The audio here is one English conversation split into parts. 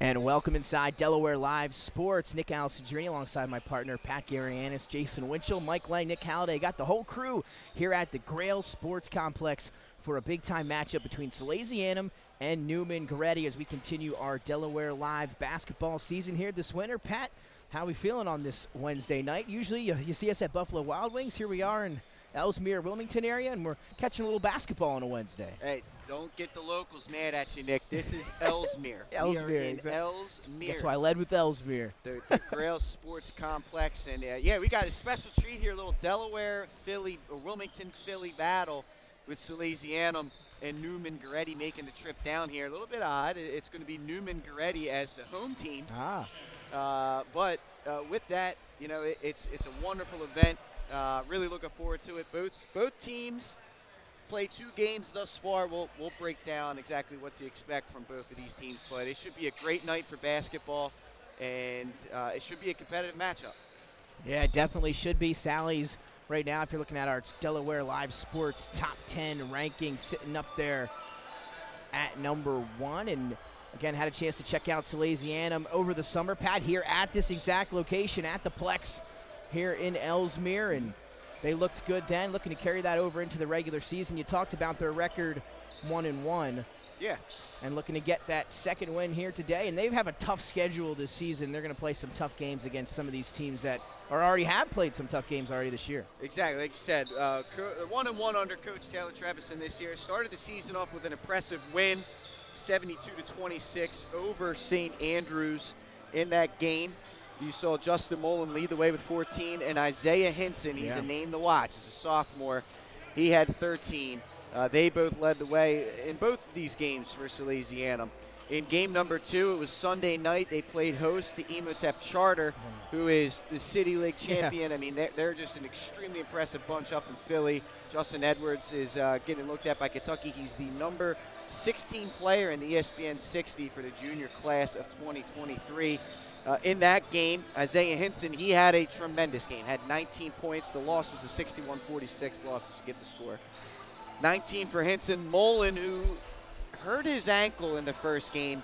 And welcome inside Delaware Live Sports. Nick Alessandrini alongside my partner Pat Garianis, Jason Winchell, Mike Lang, Nick Halliday. Got the whole crew here at the Grail Sports Complex for a big-time matchup between Salesianum and Newman Goretti as we continue our Delaware Live basketball season here this winter. Pat, how are we feeling on this Wednesday night? Usually you see us at Buffalo Wild Wings. Here we are in Ellesmere, Wilmington area, and we're catching a little basketball on a Wednesday. Hey, don't get the locals mad at you, Nick. This is Ellesmere. Ellesmere, we are in exactly. Ellesmere. That's why I led with Ellesmere. The Grail Sports Complex. And, yeah, we got a special treat here, a little Delaware-Philly, or Wilmington-Philly battle with Salesianum and Newman Goretti making the trip down here. A little bit odd. It's going to be Newman Goretti as the home team. But with that, you know, it's a wonderful event. Really looking forward to it. Both teams play 2 games thus far. We'll break down exactly what to expect from both of these teams, but it should be a great night for basketball, and it should be a competitive matchup. Yeah, it definitely should be. Sally's right now, if you're looking at our Delaware Live Sports top 10 rankings, sitting up there at number 1, and again, had a chance to check out Salesianum over the summer, Pat, here at this exact location at the Plex here in Ellesmere, and they looked good then, looking to carry that over into the regular season. You talked about their record 1-1. Yeah. And looking to get that second win here today, and they have a tough schedule this season. They're going to play some tough games against some of these teams that already have played some tough games already this year. Exactly, like you said, 1-1 under Coach Taylor Trevison this year. Started the season off with an impressive win, 72-26 over St. Andrews in that game. You saw Justin Mullen lead the way with 14, and Isaiah Hinson, he's a name to watch. He's a sophomore. He had 13. They both led the way in both of these games for Salesianum. In game number 2, it was Sunday night. They played host to Emotep Charter, who is the City League champion. Yeah. I mean, they're just an extremely impressive bunch up in Philly. Justin Edwards is getting looked at by Kentucky. He's the number 16 player in the ESPN 60 for the junior class of 2023. In that game, Isaiah Hinson, he had a tremendous game, had 19 points. The loss was a 61-46 loss, as you get the score. 19 for Hinson. Mullen, who hurt his ankle in the first game,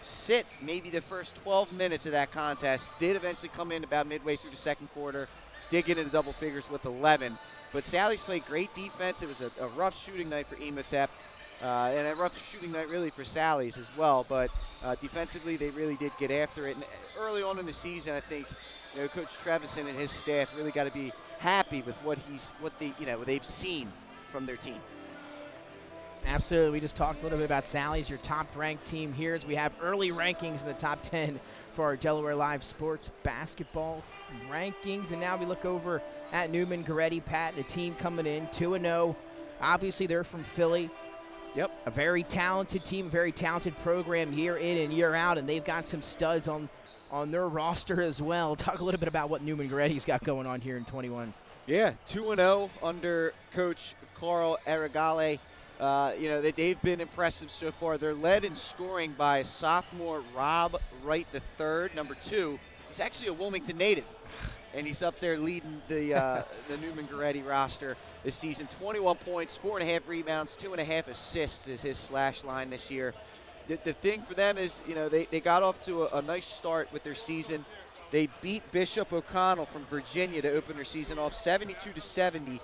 sit maybe the first 12 minutes of that contest, did eventually come in about midway through the second quarter, did get into double figures with 11. But Sally's played great defense. It was a rough shooting night for Emotep. And a rough shooting night really for Sally's as well, but defensively they really did get after it. And early on in the season, I think Coach Trevison and his staff really got to be happy with what they've seen from their team. Absolutely. We just talked a little bit about Sally's, your top-ranked team here, as we have early rankings in the top 10 for our Delaware Live Sports basketball rankings. And now we look over at Newman Goretti, Pat, the team coming in 2-0. Obviously, they're from Philly. Yep. A very talented team, very talented program year in and year out, and they've got some studs on their roster as well. Talk a little bit about what Newman Goretti's got going on here in 21. Yeah, 2-0 under Coach Carl Arregale. They've been impressive so far. They're led in scoring by sophomore Rob Wright III, number 2. He's actually a Wilmington native, and he's up there leading the Newman Goretti roster this season. 21 points, 4.5 rebounds, 2.5 assists is his slash line this year. The thing for them is, they got off to a nice start with their season. They beat Bishop O'Connell from Virginia to open their season off 72-70.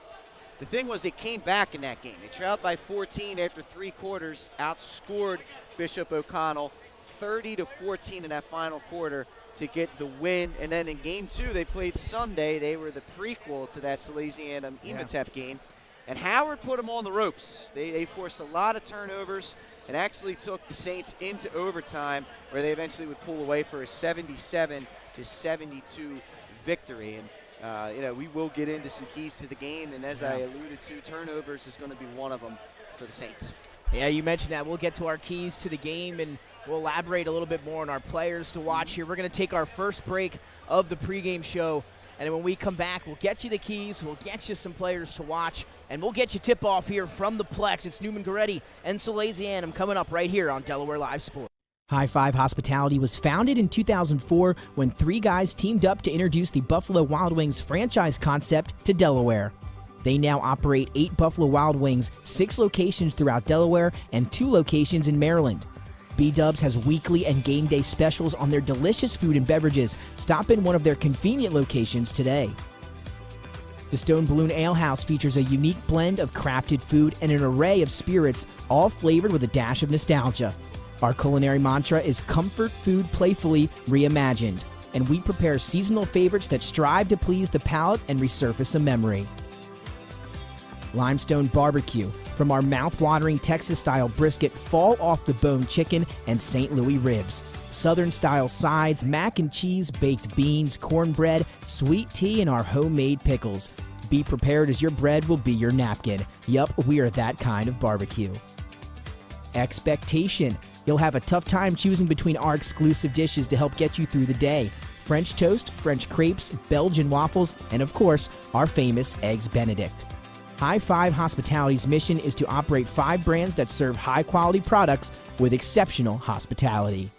The thing was, they came back in that game. They trailed by 14 after 3 quarters, outscored Bishop O'Connell 30-14 in that final quarter to get the win. And then in game 2, they played Sunday. They were the prequel to that Salesianum Emotep game. And Howard put them on the ropes. They forced a lot of turnovers and actually took the Saints into overtime, where they eventually would pull away for a 77-72 victory. And we will get into some keys to the game, and as I alluded to, turnovers is going to be one of them for the Saints. Yeah, you mentioned that. We'll get to our keys to the game, and we'll elaborate a little bit more on our players to watch here. We're going to take our first break of the pregame show, and then when we come back, we'll get you the keys, we'll get you some players to watch, and we'll get you tip-off here from the Plex. It's Newman Goretti and Salesianum coming up right here on Delaware Live Sports. High Five Hospitality was founded in 2004 when 3 guys teamed up to introduce the Buffalo Wild Wings franchise concept to Delaware. They now operate 8 Buffalo Wild Wings, 6 locations throughout Delaware, and 2 locations in Maryland. B-Dubs has weekly and game day specials on their delicious food and beverages. Stop in one of their convenient locations today. The Stone Balloon Ale House features a unique blend of crafted food and an array of spirits, all flavored with a dash of nostalgia. Our culinary mantra is comfort food playfully reimagined, and we prepare seasonal favorites that strive to please the palate and resurface a memory. Limestone Barbecue, from our mouth-watering Texas-style brisket, fall-off-the-bone chicken, and St. Louis ribs. Southern-style sides, mac and cheese, baked beans, cornbread, sweet tea, and our homemade pickles. Be prepared as your bread will be your napkin. Yup, we are that kind of barbecue. Expectation. You'll have a tough time choosing between our exclusive dishes to help get you through the day. French toast, French crepes, Belgian waffles, and of course, our famous Eggs Benedict. High Five Hospitality's mission is to operate 5 brands that serve high-quality products with exceptional hospitality.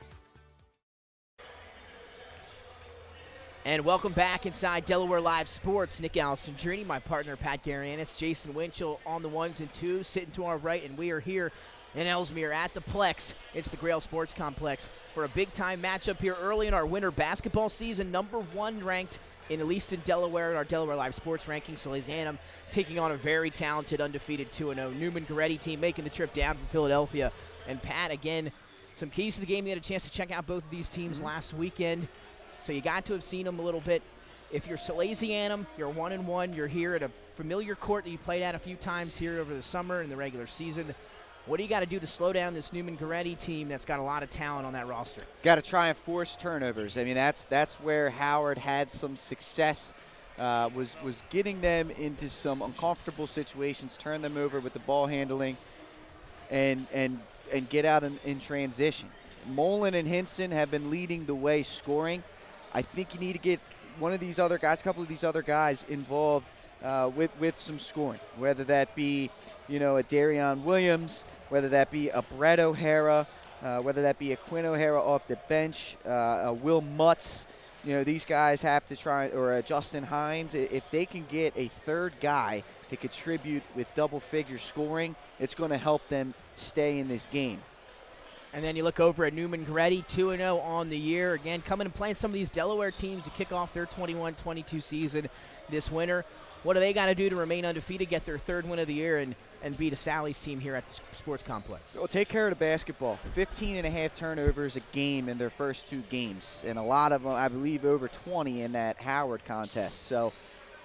And welcome back inside Delaware Live Sports. Nick Alessandrini, my partner Pat Garianis, Jason Winchell on the 1s and 2s, sitting to our right, and we are here in Ellesmere at the Plex. It's the Grail Sports Complex for a big-time matchup here early in our winter basketball season. Number 1 ranked at least in Delaware, in our Delaware Live Sports ranking, Salesianum taking on a very talented, undefeated 2-0 Newman Goretti team, making the trip down from Philadelphia. And Pat, again, some keys to the game. You had a chance to check out both of these teams last weekend, so you got to have seen them a little bit. If you're Salesianum, you're 1-1. You're here at a familiar court that you played at a few times here over the summer and the regular season. What do you got to do to slow down this Newman Goretti team that's got a lot of talent on that roster? Got to try and force turnovers. I mean, that's where Howard had some success, was getting them into some uncomfortable situations, turn them over with the ball handling, and get out in transition. Mullen and Hinson have been leading the way scoring. I think you need to get one of these other guys, a couple of these other guys involved with some scoring, whether that be a Darion Williams, whether that be a Brett O'Hara, whether that be a Quinn O'Hara off the bench, a Will Mutz. These guys have to try, or a Justin Hines. If they can get a third guy to contribute with double-figure scoring, it's going to help them stay in this game. And then you look over at Newman Goretti, 2-0 on the year. Again, coming and playing some of these Delaware teams to kick off their 21-22 season this winter. What do they got to do to remain undefeated, get their 3rd win of the year, and beat a Sally's team here at the sports complex? Well, take care of the basketball. 15.5 turnovers a game in their first 2 games, and a lot of them, I believe, over 20 in that Howard contest. So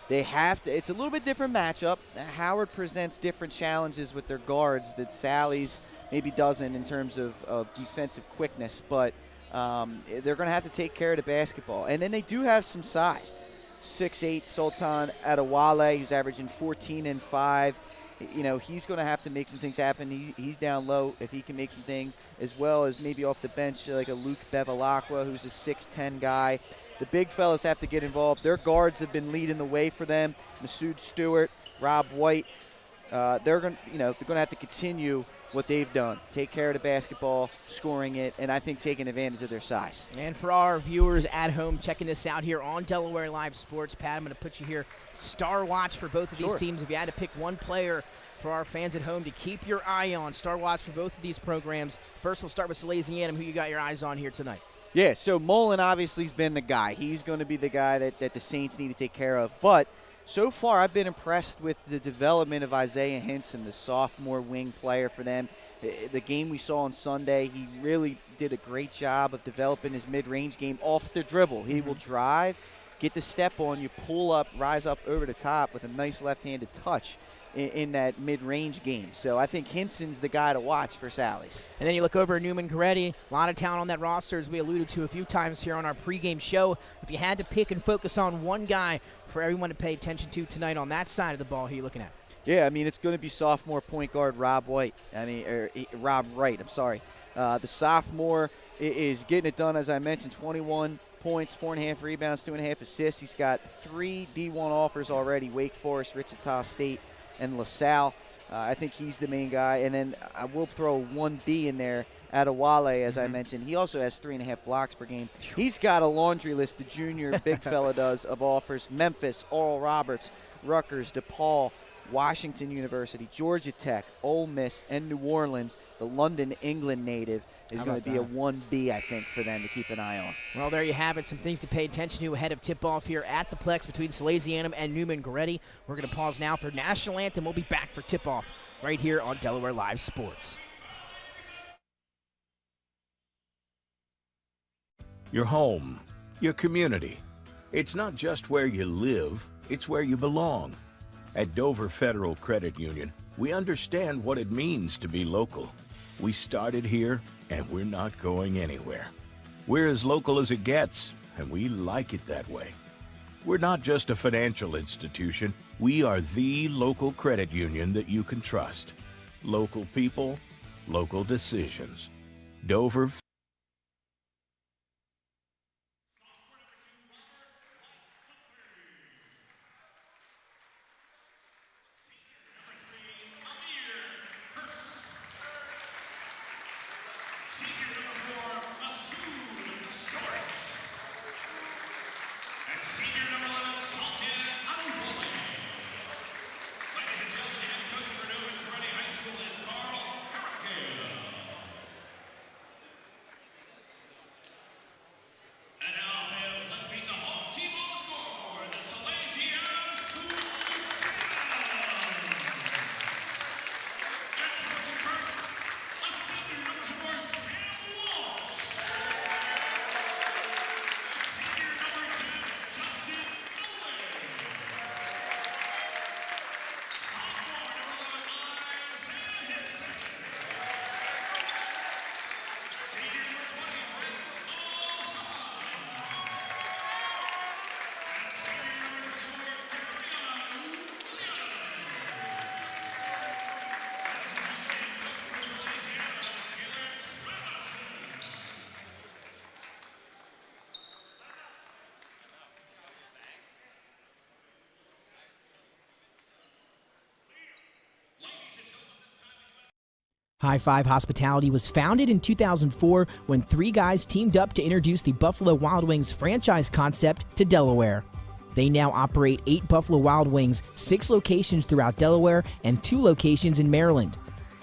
they have to. It's a little bit different matchup. Howard presents different challenges with their guards that Sally's maybe doesn't in terms of defensive quickness, but they're going to have to take care of the basketball. And then they do have some size. 6'8" Sultan Adewale, who's averaging 14 and 5. He's going to have to make some things happen. He's down low if he can make some things, as well as maybe off the bench like a Luke Bevilacqua, who's a 6'10" guy. The big fellas have to get involved. Their guards have been leading the way for them. Masood Stewart, Rob White. They're going to have to continue what they've done. Take care of the basketball, scoring it, and I think taking advantage of their size. And for our viewers at home checking this out here on Delaware Live Sports, Pat, I'm going to put you here. Star watch for both of these teams. If you had to pick one player for our fans at home to keep your eye on, star watch for both of these programs. First, we'll start with Salesianum. Who you got your eyes on here tonight? Yeah, so Mullen obviously has been the guy. He's going to be the guy that the Saints need to take care of. But so far, I've been impressed with the development of Isaiah Hinson, the sophomore wing player for them. The game we saw on Sunday, he really did a great job of developing his mid-range game off the dribble. He will drive, get the step on you, pull up, rise up over the top with a nice left-handed touch in that mid-range game. So I think Hinson's the guy to watch for Sally's. And then you look over at Newman Goretti. A lot of talent on that roster, as we alluded to a few times here on our pregame show. If you had to pick and focus on one guy for everyone to pay attention to tonight on that side of the ball, who are you looking at? Yeah, I mean, it's going to be sophomore point guard Rob Wright. The sophomore is getting it done, as I mentioned, 21 points, 4.5 rebounds, 2.5 assists. He's got 3 D1 offers already, Wake Forest, Wichita State, and LaSalle. I think he's the main guy. And then I will throw 1B in there, Adewale, as I mentioned. He also has 3.5 blocks per game. He's got a laundry list, the junior big fella does, of offers. Memphis, Oral Roberts, Rutgers, DePaul, Washington University, Georgia Tech, Ole Miss, and New Orleans, the London, England native. is How going about to be a that? 1B, I think, for them to keep an eye on. Well, there you have it. Some things to pay attention to ahead of tip-off here at the Plex between Salesianum and Newman Goretti. We're going to pause now for National Anthem. We'll be back for tip-off right here on Delaware Live Sports. Your home, your community. It's not just where you live, it's where you belong. At Dover Federal Credit Union, we understand what it means to be local. We started here, and we're not going anywhere. We're as local as it gets, and we like it that way. We're not just a financial institution. We are the local credit union that you can trust. Local people, local decisions. Dover. High Five Hospitality was founded in 2004 when three guys teamed up to introduce the Buffalo Wild Wings franchise concept to Delaware. They now operate 8 Buffalo Wild Wings, 6 locations throughout Delaware, and 2 locations in Maryland.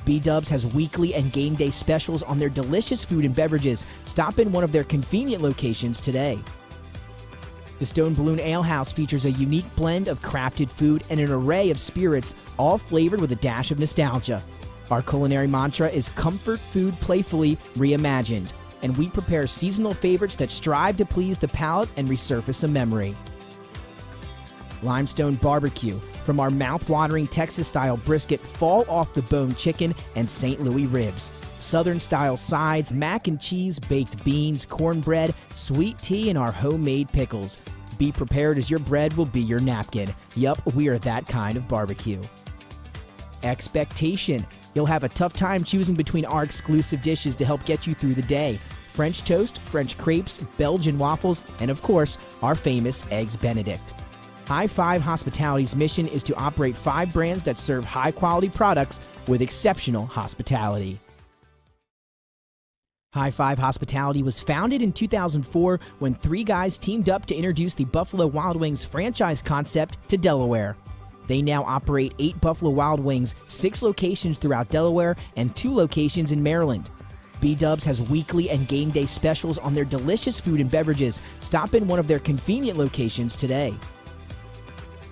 B-Dubs has weekly and game day specials on their delicious food and beverages. Stop in one of their convenient locations today. The Stone Balloon Ale House features a unique blend of crafted food and an array of spirits, all flavored with a dash of nostalgia. Our culinary mantra is comfort food playfully reimagined, and we prepare seasonal favorites that strive to please the palate and resurface a memory. Limestone Barbecue, from our mouth-watering Texas-style brisket, fall-off-the-bone chicken, and St. Louis ribs. Southern-style sides, mac and cheese, baked beans, cornbread, sweet tea, and our homemade pickles. Be prepared as your bread will be your napkin. Yup, we are that kind of barbecue. Expectation. You'll have a tough time choosing between our exclusive dishes to help get you through the day. French toast, French crepes, Belgian waffles, and of course, our famous Eggs Benedict. High Five Hospitality's mission is to operate 5 brands that serve high-quality products with exceptional hospitality. High Five Hospitality was founded in 2004 when 3 guys teamed up to introduce the Buffalo Wild Wings franchise concept to Delaware. They now operate 8 Buffalo Wild Wings, 6 locations throughout Delaware, and 2 locations in Maryland. B-Dubs has weekly and game day specials on their delicious food and beverages. Stop in one of their convenient locations today.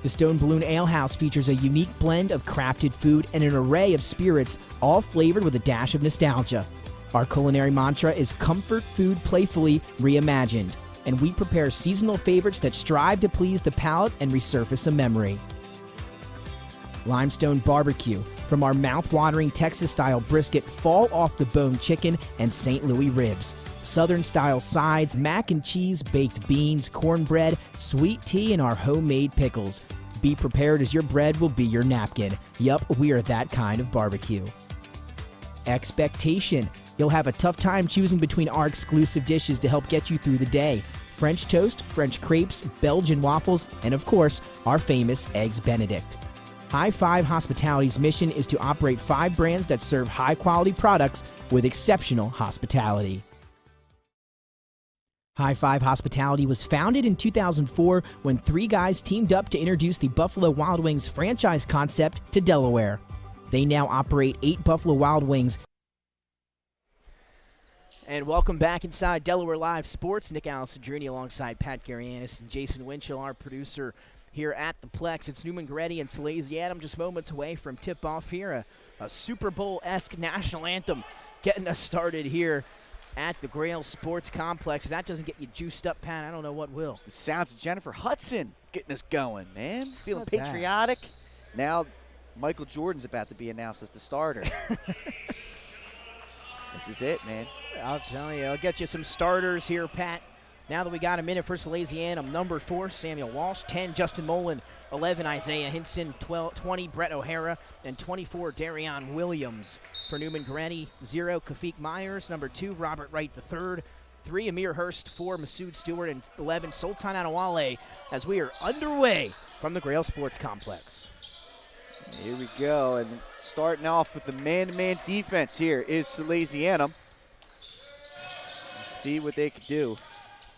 The Stone Balloon Ale House features a unique blend of crafted food and an array of spirits, all flavored with a dash of nostalgia. Our culinary mantra is comfort food playfully reimagined, and we prepare seasonal favorites that strive to please the palate and resurface a memory. Limestone Barbecue, from our mouth-watering Texas-style brisket, fall-off-the-bone chicken, and St. Louis ribs. Southern-style sides, mac and cheese, baked beans, cornbread, sweet tea, and our homemade pickles. Be prepared as your bread will be your napkin. Yup, we are that kind of barbecue. Expectation. You'll have a tough time choosing between our exclusive dishes to help get you through the day. French toast, French crepes, Belgian waffles, and of course, our famous Eggs Benedict. High Five Hospitality's mission is to operate 5 brands that serve high-quality products with exceptional hospitality. High Five Hospitality was founded in 2004 when 3 guys teamed up to introduce the Buffalo Wild Wings franchise concept to Delaware. They now operate 8 Buffalo Wild Wings. And welcome back inside Delaware Live Sports. Nick Alessandrini alongside Pat Garianis and Jason Winchell, our producer here at the Plex. It's Newman Goretti and Salesianum just moments away from tip-off here. A Super Bowl-esque national anthem getting us started here at the Grail Sports Complex. If that doesn't get you juiced up, Pat, I don't know what will. It's the sounds of Jennifer Hudson getting us going, man. Feeling Look at patriotic. Now Michael Jordan's about to be announced as the starter. This is it, man. I'll tell you, I'll get you some starters here, Pat. Now that we got a minute for Salesianum, number 4, Samuel Walsh, 10, Justin Mullen, 11, Isaiah Hinson, 20, Brett O'Hara, and 24, Darion Williams. For Newman Goretti, 0, Kafik Myers, number 2, Robert Wright III, 3, Amir Hurst, 4, Masood Stewart, and 11, Sultan Adewale, as we are underway from the Grail Sports Complex. Here we go, and starting off with the man-to-man defense here is Salesianum. Let's see what they can do.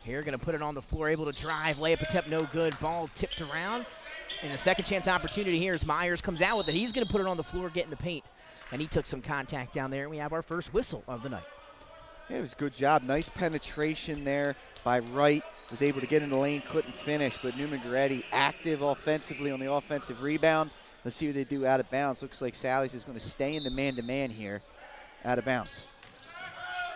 Here, going to put it on the floor, able to drive, layup attempt, no good, ball tipped around. And a second chance opportunity here as Myers comes out with it. He's going to put it on the floor, get in the paint. And he took some contact down there, and we have our first whistle of the night. Yeah, it was a good job. Nice penetration there by Wright. Was able to get in the lane, couldn't finish, but Newman Goretti active offensively on the offensive rebound. Let's see what they do out of bounds. Looks like Sally's is going to stay in the man-to-man here, out of bounds.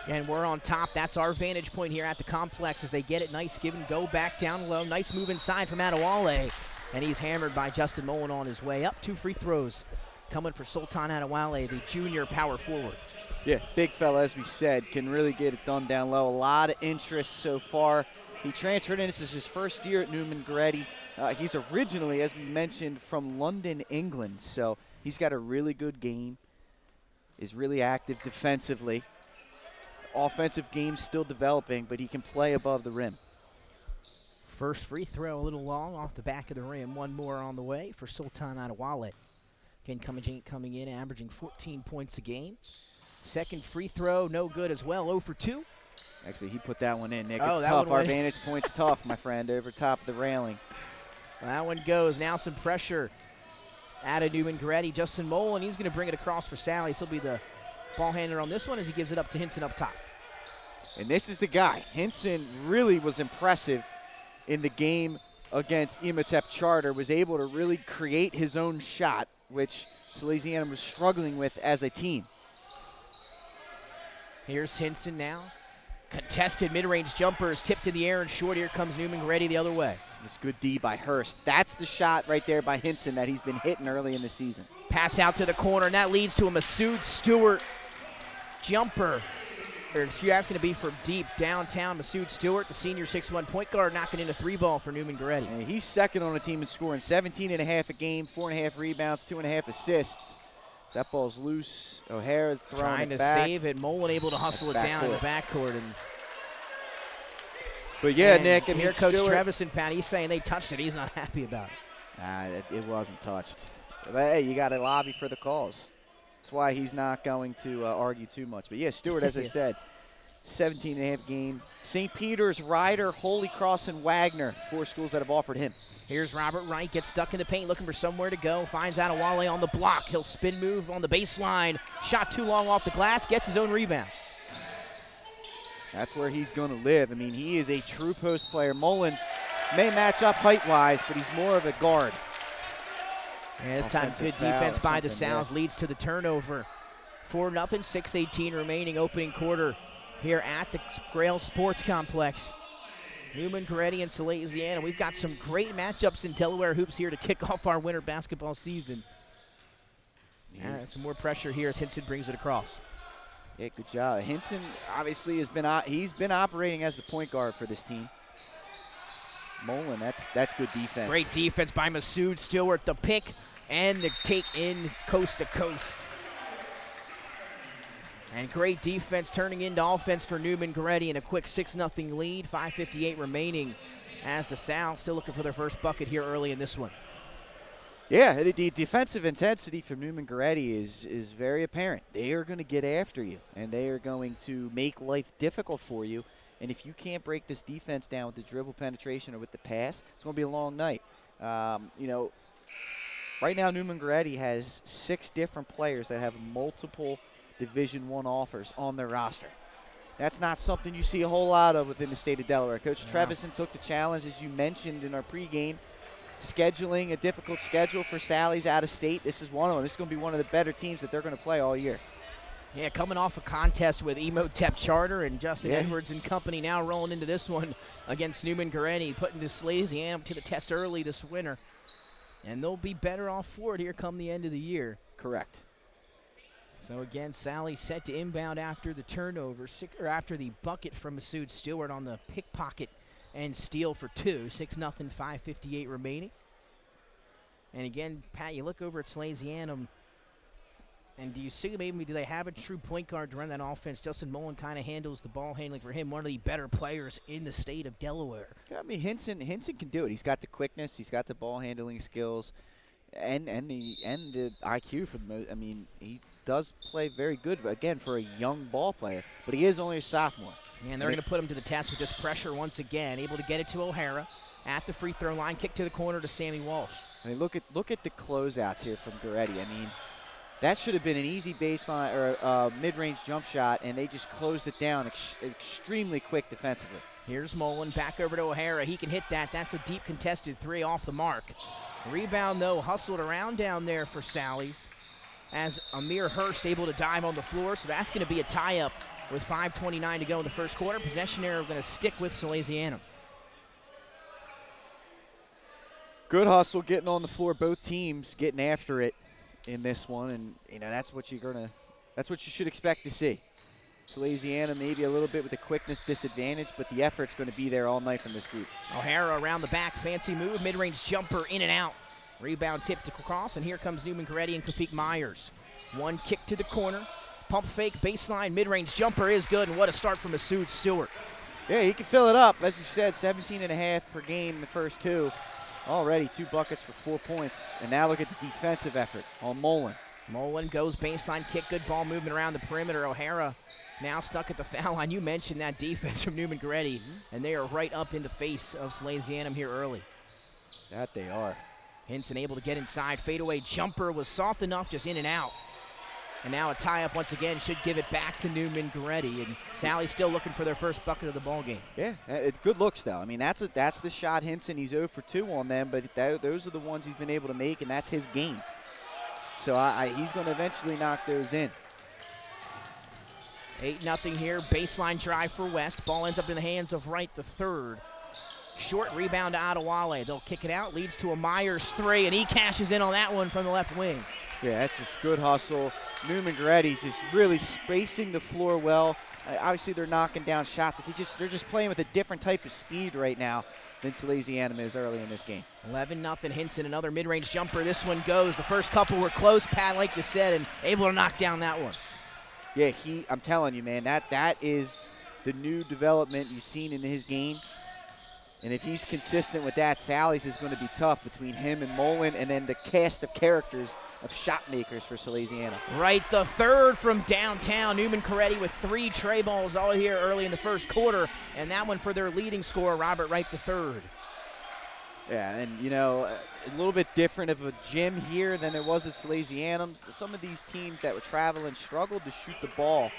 And we're on top. That's our vantage point here at the complex as they get it. Nice give and go back down low. Nice move inside from Adewale. And he's hammered by Justin Mullen on his way up. 2 free throws coming for Sultan Adewale, the junior power forward. Yeah, big fella, as we said, can really get it done down low. A lot of interest so far. He transferred in. This is his first year at Newman Goretti. He's originally, as we mentioned, from London, England. So he's got a really good game. Is really active defensively. Offensive game still developing, but he can play above the rim. First free throw a little long off the back of the rim. One more on the way for Sultan Adewale. Again, coming in, averaging 14 points a game. Second free throw, no good as well, 0 for 2. Actually, he put that one in, Nick. Oh, it's that tough. one Our went vantage point's tough, my friend, over top of the railing. That one goes. Now some pressure out of Newman Goretti. Justin Mullen, he's going to bring it across for Sally. He'll be the ball handler on this one as he gives it up to Hinson up top. And this is the guy. Hinson really was impressive in the game against Imhotep Charter, was able to really create his own shot, which Salesianum was struggling with as a team. Here's Hinson now. Contested mid-range jumper is tipped in the air and short. Here comes Newman Goretti the other way. It's good D by Hurst. That's the shot right there by Hinson that he's been hitting early in the season. Pass out to the corner, and that leads to a Masood Stewart jumper. That's going to be from deep downtown. Masood Stewart, the senior 6'1" point guard, knocking in a 3-ball for Newman Goretti. And he's second on the team in scoring, 17.5 a game, 4.5 rebounds, 2.5 assists. That ball's loose. O'Hara's trying to it back. save it. Mullen able to hustle it down in the backcourt. But yeah, and Nick, here Coach Trevison, Pat, he's saying they touched it. He's not happy about it. It wasn't touched. But hey, you got to lobby for the calls. That's why he's not going to argue too much. But yeah, Stewart, as I said, 17.5 game. St. Peter's, Ryder, Holy Cross, and Wagner, 4 schools that have offered him. Here's Robert Wright, gets stuck in the paint, looking for somewhere to go. Finds Adewale on the block. He'll spin move on the baseline. Shot too long off the glass, gets his own rebound. That's where he's going to live. I mean, he is a true post player. Mullen may match up height-wise, but he's more of a guard. Yeah, this time good defense by the Sows leads to the turnover. 4-0, 6:18 remaining opening quarter here at the Grail Sports Complex. Newman Goretti and Salesianum. We've got some great matchups in Delaware hoops here to kick off our winter basketball season. Yeah, some more pressure here as Hinson brings it across. Yeah, good job. Hinson obviously he's been operating as the point guard for this team. Mullen, that's good defense. Great defense by Masood Stewart. The pick and the take in coast to coast. And great defense turning into offense for Newman Goretti and a quick 6-0 lead. 5:58 remaining as the South still looking for their first bucket here early in this one. Yeah, the defensive intensity from Newman Goretti is very apparent. They are going to get after you, and they are going to make life difficult for you. And if you can't break this defense down with the dribble penetration or with the pass, it's going to be a long night. Right now Newman Goretti has 6 different players that have multiple Division I offers on their roster. That's not something you see a whole lot of within the state of Delaware. Coach Trevison took the challenge, as you mentioned in our pregame, scheduling a difficult schedule for Sally's out of state. This is one of them. This is going to be one of the better teams that they're going to play all year. Yeah, coming off a contest with Emotep Charter and Justin Edwards and company, now rolling into this one against Newman Goretti, putting the Salesianum to the test early this winter. And they'll be better off for it here come the end of the year. Correct. So again, Sally set to inbound after the turnover, or after the bucket from Masood Stewart on the pickpocket and steal for 2. 6-0, 5:58 remaining. And again, Pat, you look over at Salesianum, and do you see maybe do they have a true point guard to run that offense? Justin Mullen kind of handles the ball handling for him, one of the better players in the state of Delaware. I mean, Hinson can do it. He's got the quickness, he's got the ball handling skills, and the IQ for the most. I mean, he does play very good, again, for a young ball player, but he is only a sophomore. And they're going to put him to the test with this pressure once again, able to get it to O'Hara at the free throw line, kick to the corner to Sammy Walsh. I mean, look at the closeouts here from Goretti. I mean, that should have been an easy baseline or mid-range jump shot, and they just closed it down extremely quick defensively. Here's Mullen back over to O'Hara. He can hit that. That's a deep contested 3 off the mark. Rebound, though, hustled around down there for Sally's, as Amir Hurst able to dive on the floor, so that's going to be a tie-up with 5:29 to go in the first quarter. Possession arrow going to stick with Salesianum. Good hustle getting on the floor, both teams getting after it in this one, and that's what you should expect to see. Salesianum maybe a little bit with the quickness disadvantage, but the effort's going to be there all night from this group. O'Hara around the back, fancy move, mid-range jumper in and out. Rebound tipped across, and here comes Newman Goretti and Kafik Myers. One kick to the corner, pump fake, baseline, mid-range jumper is good, and what a start from Masood Stewart. Yeah, he can fill it up. As we said, 17.5 per game in the first 2. Already 2 buckets for 4 points. And now look at the defensive effort on Mullen. Mullen goes baseline kick, good ball movement around the perimeter. O'Hara now stuck at the foul line. You mentioned that defense from Newman Goretti, and they are right up in the face of Salesianum here early. That they are. Hinson able to get inside. Fadeaway jumper was soft enough, just in and out. And now a tie-up once again should give it back to Newman Goretti. And Sally's still looking for their first bucket of the ball game. Yeah, good looks, though. I mean, that's the shot Hinson. He's 0 for 2 on them, but those are the ones he's been able to make, and that's his game. So he's going to eventually knock those in. 8-0 here. Baseline drive for West. Ball ends up in the hands of Wright the third. Short rebound to Adewale. They'll kick it out. Leads to a Myers 3, and he cashes in on that one from the left wing. Yeah, that's just good hustle. Newman Goretti's just really spacing the floor well. Obviously, they're knocking down shots, but they're just playing with a different type of speed right now than Salesianum is early in this game. 11-0. Hinson, another mid-range jumper. This one goes. The first couple were close, Pat, like you said, and able to knock down that one. Yeah, I'm telling you, man, that is the new development you've seen in his game. And if he's consistent with that, Sally's is going to be tough between him and Mullen, and then the cast of characters of shot makers for Salesianum. Right, the third from downtown. Newman Goretti with 3 tray balls all here early in the first quarter, and that one for their leading scorer, Robert Wright the third. Yeah, and a little bit different of a gym here than there was at Salesianum. Some of these teams that were traveling struggled to shoot the ball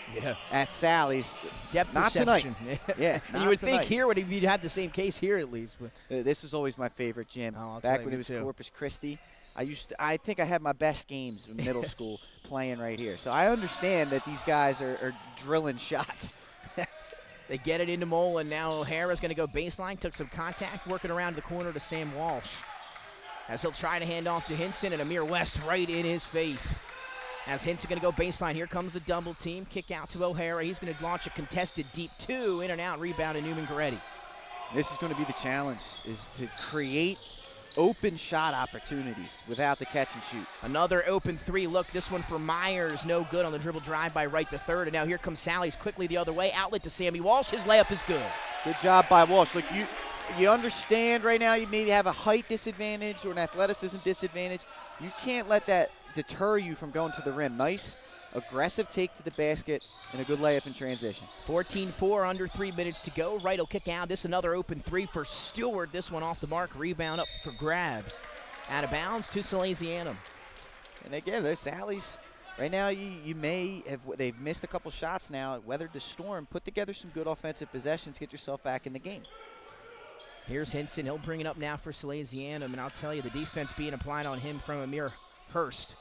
at Sally's. Depth not perception. Tonight. Yeah, and you would think here you'd have the same case here at least. This was always my favorite gym. Back when it was Corpus Christi. I think I had my best games in middle school playing right here. So I understand that these guys are drilling shots. They get it into Mullen. Now O'Hara's going to go baseline. Took some contact, working around the corner to Sam Walsh. As he'll try to hand off to Hinson, and Amir West right in his face. As Hinson going to go baseline. Here comes the double team. Kick out to O'Hara. He's going to launch a contested deep 2. In and out. Rebound to Newman Goretti. This is going to be the challenge, is to create open shot opportunities without the catch and shoot. Another open 3 look. This one for Myers. No good on the dribble drive by Wright the third. And now here comes Sally's quickly the other way. Outlet to Sammy Walsh. His layup is good. Good job by Walsh. Look, you understand right now you maybe have a height disadvantage or an athleticism disadvantage. You can't let that deter you from going to the rim. Nice, aggressive take to the basket and a good layup in transition. 14-4, under 3 minutes to go. Wright will kick out. This another open 3 for Stewart. This one off the mark. Rebound up for grabs. Out of bounds to Salesianum. And again, Sally's Right now, you may have, they've missed a couple shots now, weathered the storm, put together some good offensive possessions, get yourself back in the game. Here's Hinson. He'll bring it up now for Salesianum, and I'll tell you, the defense being applied on him from Amir Hurst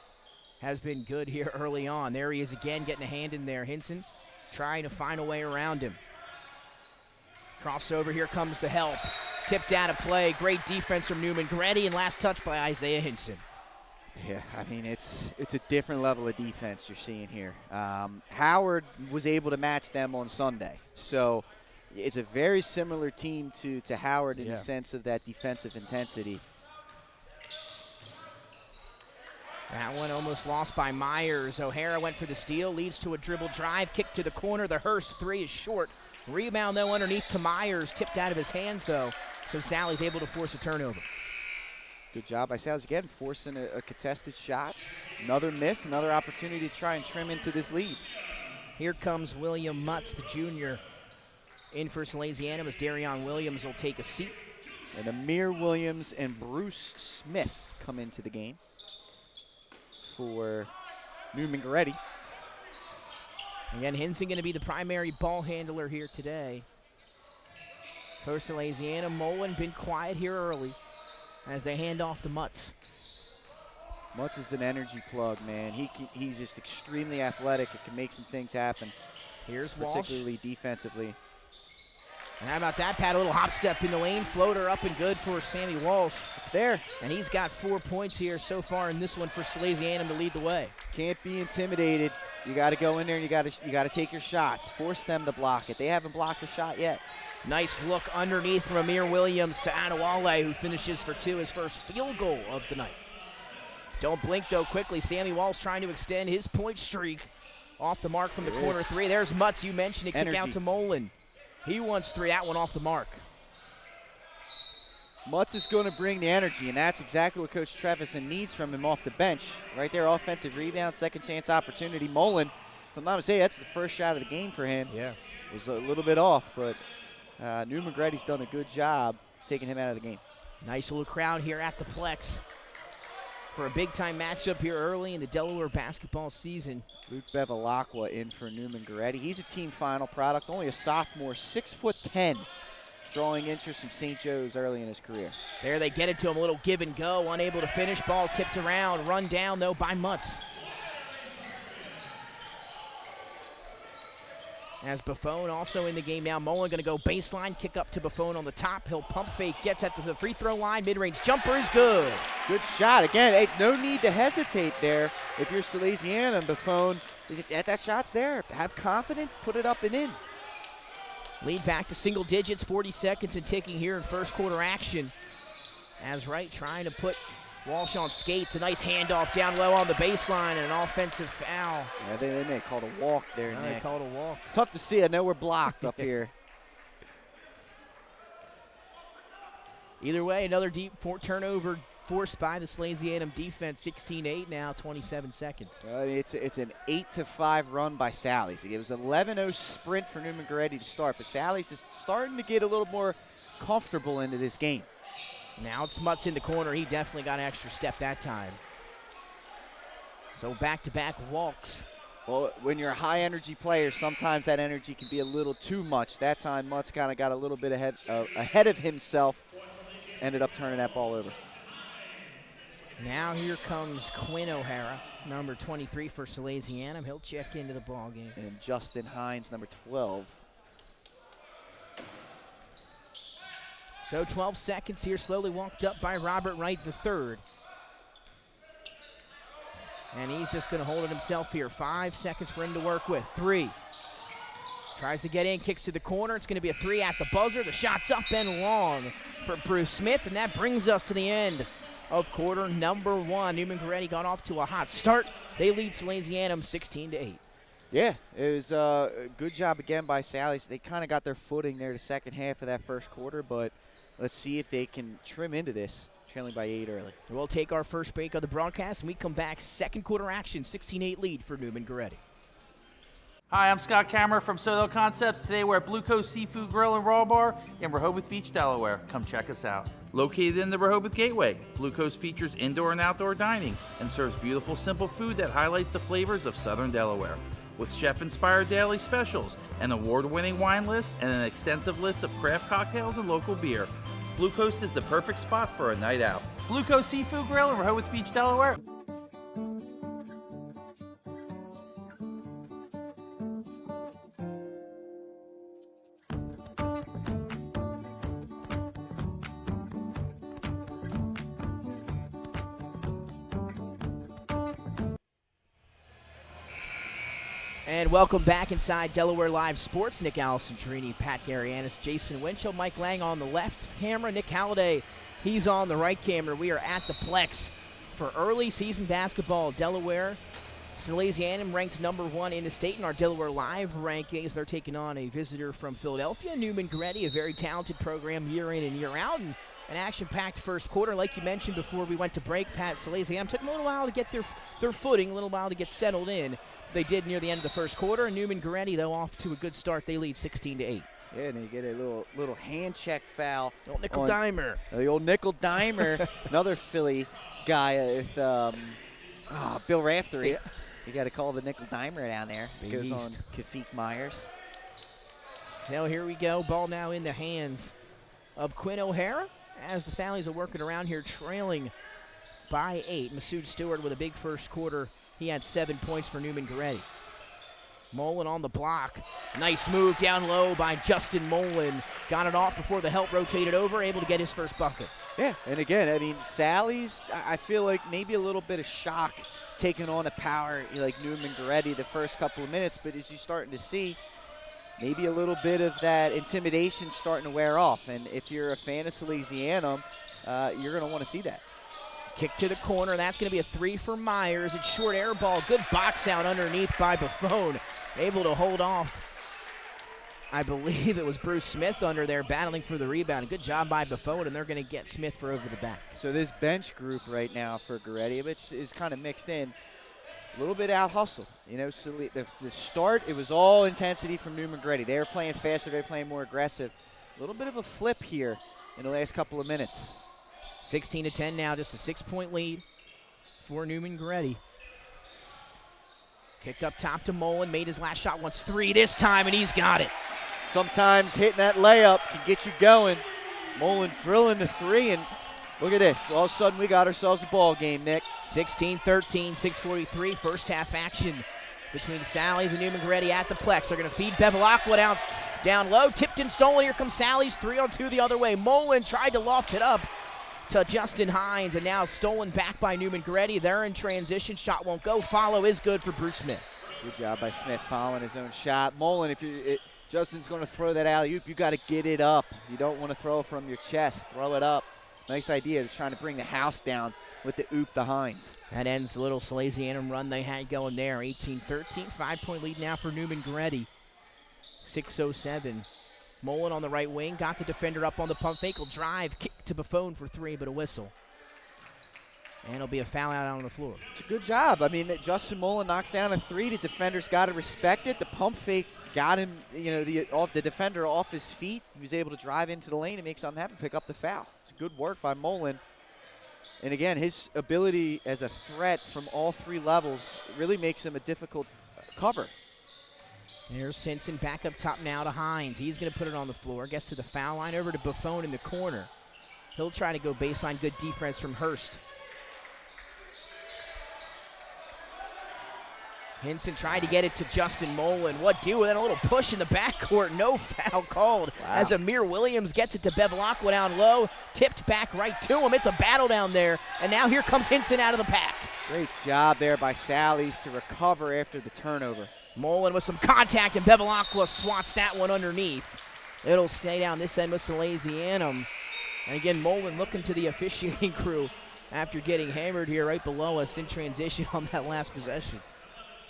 has been good here early on. There he is again, getting a hand in there. Hinson trying to find a way around him. Crossover, here comes the help. Tipped out of play. Great defense from Newman Goretti, and last touch by Isaiah Hinson. Yeah, I mean, it's a different level of defense you're seeing here. Howard was able to match them on Sunday. So it's a very similar team to Howard in the sense of that defensive intensity. That one almost lost by Myers. O'Hara went for the steal, leads to a dribble drive, kick to the corner. The Hurst three is short. Rebound, though, underneath to Myers. Tipped out of his hands, though, so Sally's able to force a turnover. Good job by Sally's again, forcing a contested shot. Another miss, another opportunity to try and trim into this lead. Here comes William Mutz, the junior, in for Salesianum as Darion Williams will take a seat. And Amir Williams and Bruce Smith come into the game for Newman Goretti. Again, Hinson going to be the primary ball handler here today. For Salesianum, Mullen been quiet here early as they hand off to Mutz. Mutz is an energy plug, man. He's just extremely athletic. It can make some things happen. Here's Walsh. Particularly defensively. And how about that, Pat? A little hop step in the lane. Floater up and good for Sammy Walsh. It's there. And he's got 4 points here so far in this one for Salesianum to lead the way. Can't be intimidated. You got to go in there and you got to take your shots. Force them to block it. They haven't blocked a shot yet. Nice look underneath from Amir Williams to Adewale, who finishes for two, his first field goal of the night. Don't blink, though, quickly. Sammy Walsh trying to extend his point streak off the mark from the corner three. There's Mutz, you mentioned it, kick out to Mullen. He wants three, that one off the mark. Mutz is going to bring the energy, and that's exactly what Coach Trevison needs from him off the bench. Right there, offensive rebound, second chance opportunity. Mullen, if I'm not mistaken, that's the first shot of the game for him. Yeah. It was a little bit off, but Newman Goretti's done a good job taking him out of the game. Nice little crowd here at the Plex for a big-time matchup here early in the Delaware basketball season. Luke Bevilacqua in for Newman Goretti. He's a team final product, only a sophomore, 6'10", drawing interest from St. Joe's early in his career. There they get it to him, a little give and go, unable to finish, ball tipped around, run down though by Mutz. As Buffon also in the game now. Mullen going to go baseline, kick up to Buffon on the top. He'll pump fake, gets at the free throw line. Mid-range jumper is good. Good shot. Again, hey, no need to hesitate there. If you're Salesianum, Buffon, that shot's there. Have confidence, put it up and in. Lead back to single digits, 40 seconds and ticking here in first quarter action. As Wright trying to put Walsh on skates. A nice handoff down low on the baseline and an offensive foul. Yeah, they may call it a walk there, Nick. They called a walk. It's tough to see. I know we're blocked up here. Either way, another deep turnover forced by the Salesianum defense. 16-8 now, 27 seconds. It's an 8-5 run by Sally's. It was an 11-0 sprint for Newman Goretti to start, but Sally's is starting to get a little more comfortable into this game. Now it's Mutz in the corner. He definitely got an extra step that time. So back-to-back walks. Well, when you're a high-energy player, sometimes that energy can be a little too much. That time, Mutz kind of got a little bit ahead of himself, ended up turning that ball over. Now here comes Quinn O'Hara, number 23 for Salesianum. He'll check into the ball game. And Justin Hines, number 12. So 12 seconds here, slowly walked up by Robert Wright III. And he's just going to hold it himself here. 5 seconds for him to work with. 3. Tries to get in, kicks to the corner. It's going to be a 3 at the buzzer. The shot's up and long for Bruce Smith, and that brings us to the end of quarter number 1. Newman Goretti got off to a hot start. They lead Salesianum 16-8. Yeah, it was a good job again by Sally's. They kind of got their footing there the second half of that first quarter, but let's see if they can trim into this, trailing by 8 early. We'll take our first break of the broadcast, and we come back second quarter action, 16-8 lead for Newman Goretti. Hi, I'm Scott Kammerer from Soto Concepts. Today we're at Blue Coast Seafood Grill and Raw Bar in Rehoboth Beach, Delaware. Come check us out. Located in the Rehoboth Gateway, Blue Coast features indoor and outdoor dining and serves beautiful, simple food that highlights the flavors of Southern Delaware. With chef-inspired daily specials, an award-winning wine list, and an extensive list of craft cocktails and local beer, Blue Coast is the perfect spot for a night out. Blue Coast Seafood Grill in Rehoboth Beach, Delaware. And welcome back inside Delaware Live Sports. Nick Allison, Trini, Pat Garianis, Jason Winchell, Mike Lang on the left camera, Nick Halliday, he's on the right camera. We are at the Plex for early season basketball. Delaware, Salesianum ranked number 1 in the state in our Delaware Live rankings. They're taking on a visitor from Philadelphia, Newman Goretti, a very talented program year in and year out. And an action-packed first quarter. Like you mentioned before we went to break, Pat, Salesianum took them a little while to get their footing, a little while to get settled in. They did near the end of the first quarter. And Newman Goretti, though, off to a good start. They lead 16-8. Yeah, and they get a little hand check foul. The old nickel dimer. The old nickel dimer. Another Philly guy with Bill Raftery. Yeah. You got to call the nickel dimer down there. It goes on Kafik Myers. So here we go. Ball now in the hands of Quinn O'Hara as the Sallies are working around here, trailing by 8. Masood Stewart with a big first quarter. He had 7 points for Newman Goretti. Mullen on the block. Nice move down low by Justin Mullen. Got it off before the help rotated over, able to get his first bucket. Yeah, and again, I mean, Sally's, I feel like maybe a little bit of shock taking on a power like Newman Goretti the first couple of minutes, but as you're starting to see, maybe a little bit of that intimidation starting to wear off. And if you're a fan of Salesianum, you're going to want to see that. Kick to the corner. That's going to be a 3 for Myers. It's short air ball. Good box out underneath by Buffone. Able to hold off. I believe it was Bruce Smith under there battling for the rebound. Good job by Buffone, and they're going to get Smith for over the back. So this bench group right now for Goretti, which is kind of mixed in, a little bit out hustle. You know, so the start, it was all intensity from Newman Goretti. They were playing faster. They were playing more aggressive. A little bit of a flip here in the last couple of minutes. 16-10 now, just a 6-point lead for Newman Goretti. Kick up top to Mullen, made his last shot, wants 3 this time, and he's got it. Sometimes hitting that layup can get you going. Mullen drilling the 3, and look at this. All of a sudden, we got ourselves a ball game, Nick. 16-13, 6:43, first half action between Sally's and Newman Goretti at the Plex. They're going to feed Bevilacqua down low. Tipped and stolen. Here comes Sally's 3-on-2 the other way. Mullen tried to loft it up to Justin Hines, and now stolen back by Newman Goretti. They're in transition. Shot won't go. Follow is good for Bruce Smith. Good job by Smith following his own shot. Mullen, if Justin's going to throw that alley-oop, you got to get it up. You don't want to throw it from your chest. Throw it up. Nice idea. They're trying to bring the house down with the oop to Hines. That ends the little Salesianum run they had going there. 18-13, 5-point lead now for Newman Goretti. 6:07. Mullen on the right wing, got the defender up on the pump fake. Will drive, kick to Buffone for 3, but a whistle. And it'll be a foul out on the floor. It's a good job. I mean, Justin Mullen knocks down a 3. The defender's got to respect it. The pump fake got him, you know, the defender off his feet. He was able to drive into the lane and make something happen, pick up the foul. It's good work by Mullen. And again, his ability as a threat from all 3 levels really makes him a difficult cover. There's Simpson back up top now to Hines. He's going to put it on the floor. Gets to the foul line, over to Buffone in the corner. He'll try to go baseline. Good defense from Hurst. Hinson tried to get it to Justin Mullen. What do? And then a little push in the backcourt. No foul called. Wow. As Amir Williams gets it to Bevilacqua down low. Tipped back right to him. It's a battle down there. And now here comes Hinson out of the pack. Great job there by Sally's to recover after the turnover. Mullen with some contact, and Bevilacqua swats that one underneath. It'll stay down this end with Salesianum. And again, Mullen looking to the officiating crew after getting hammered here right below us in transition on that last possession.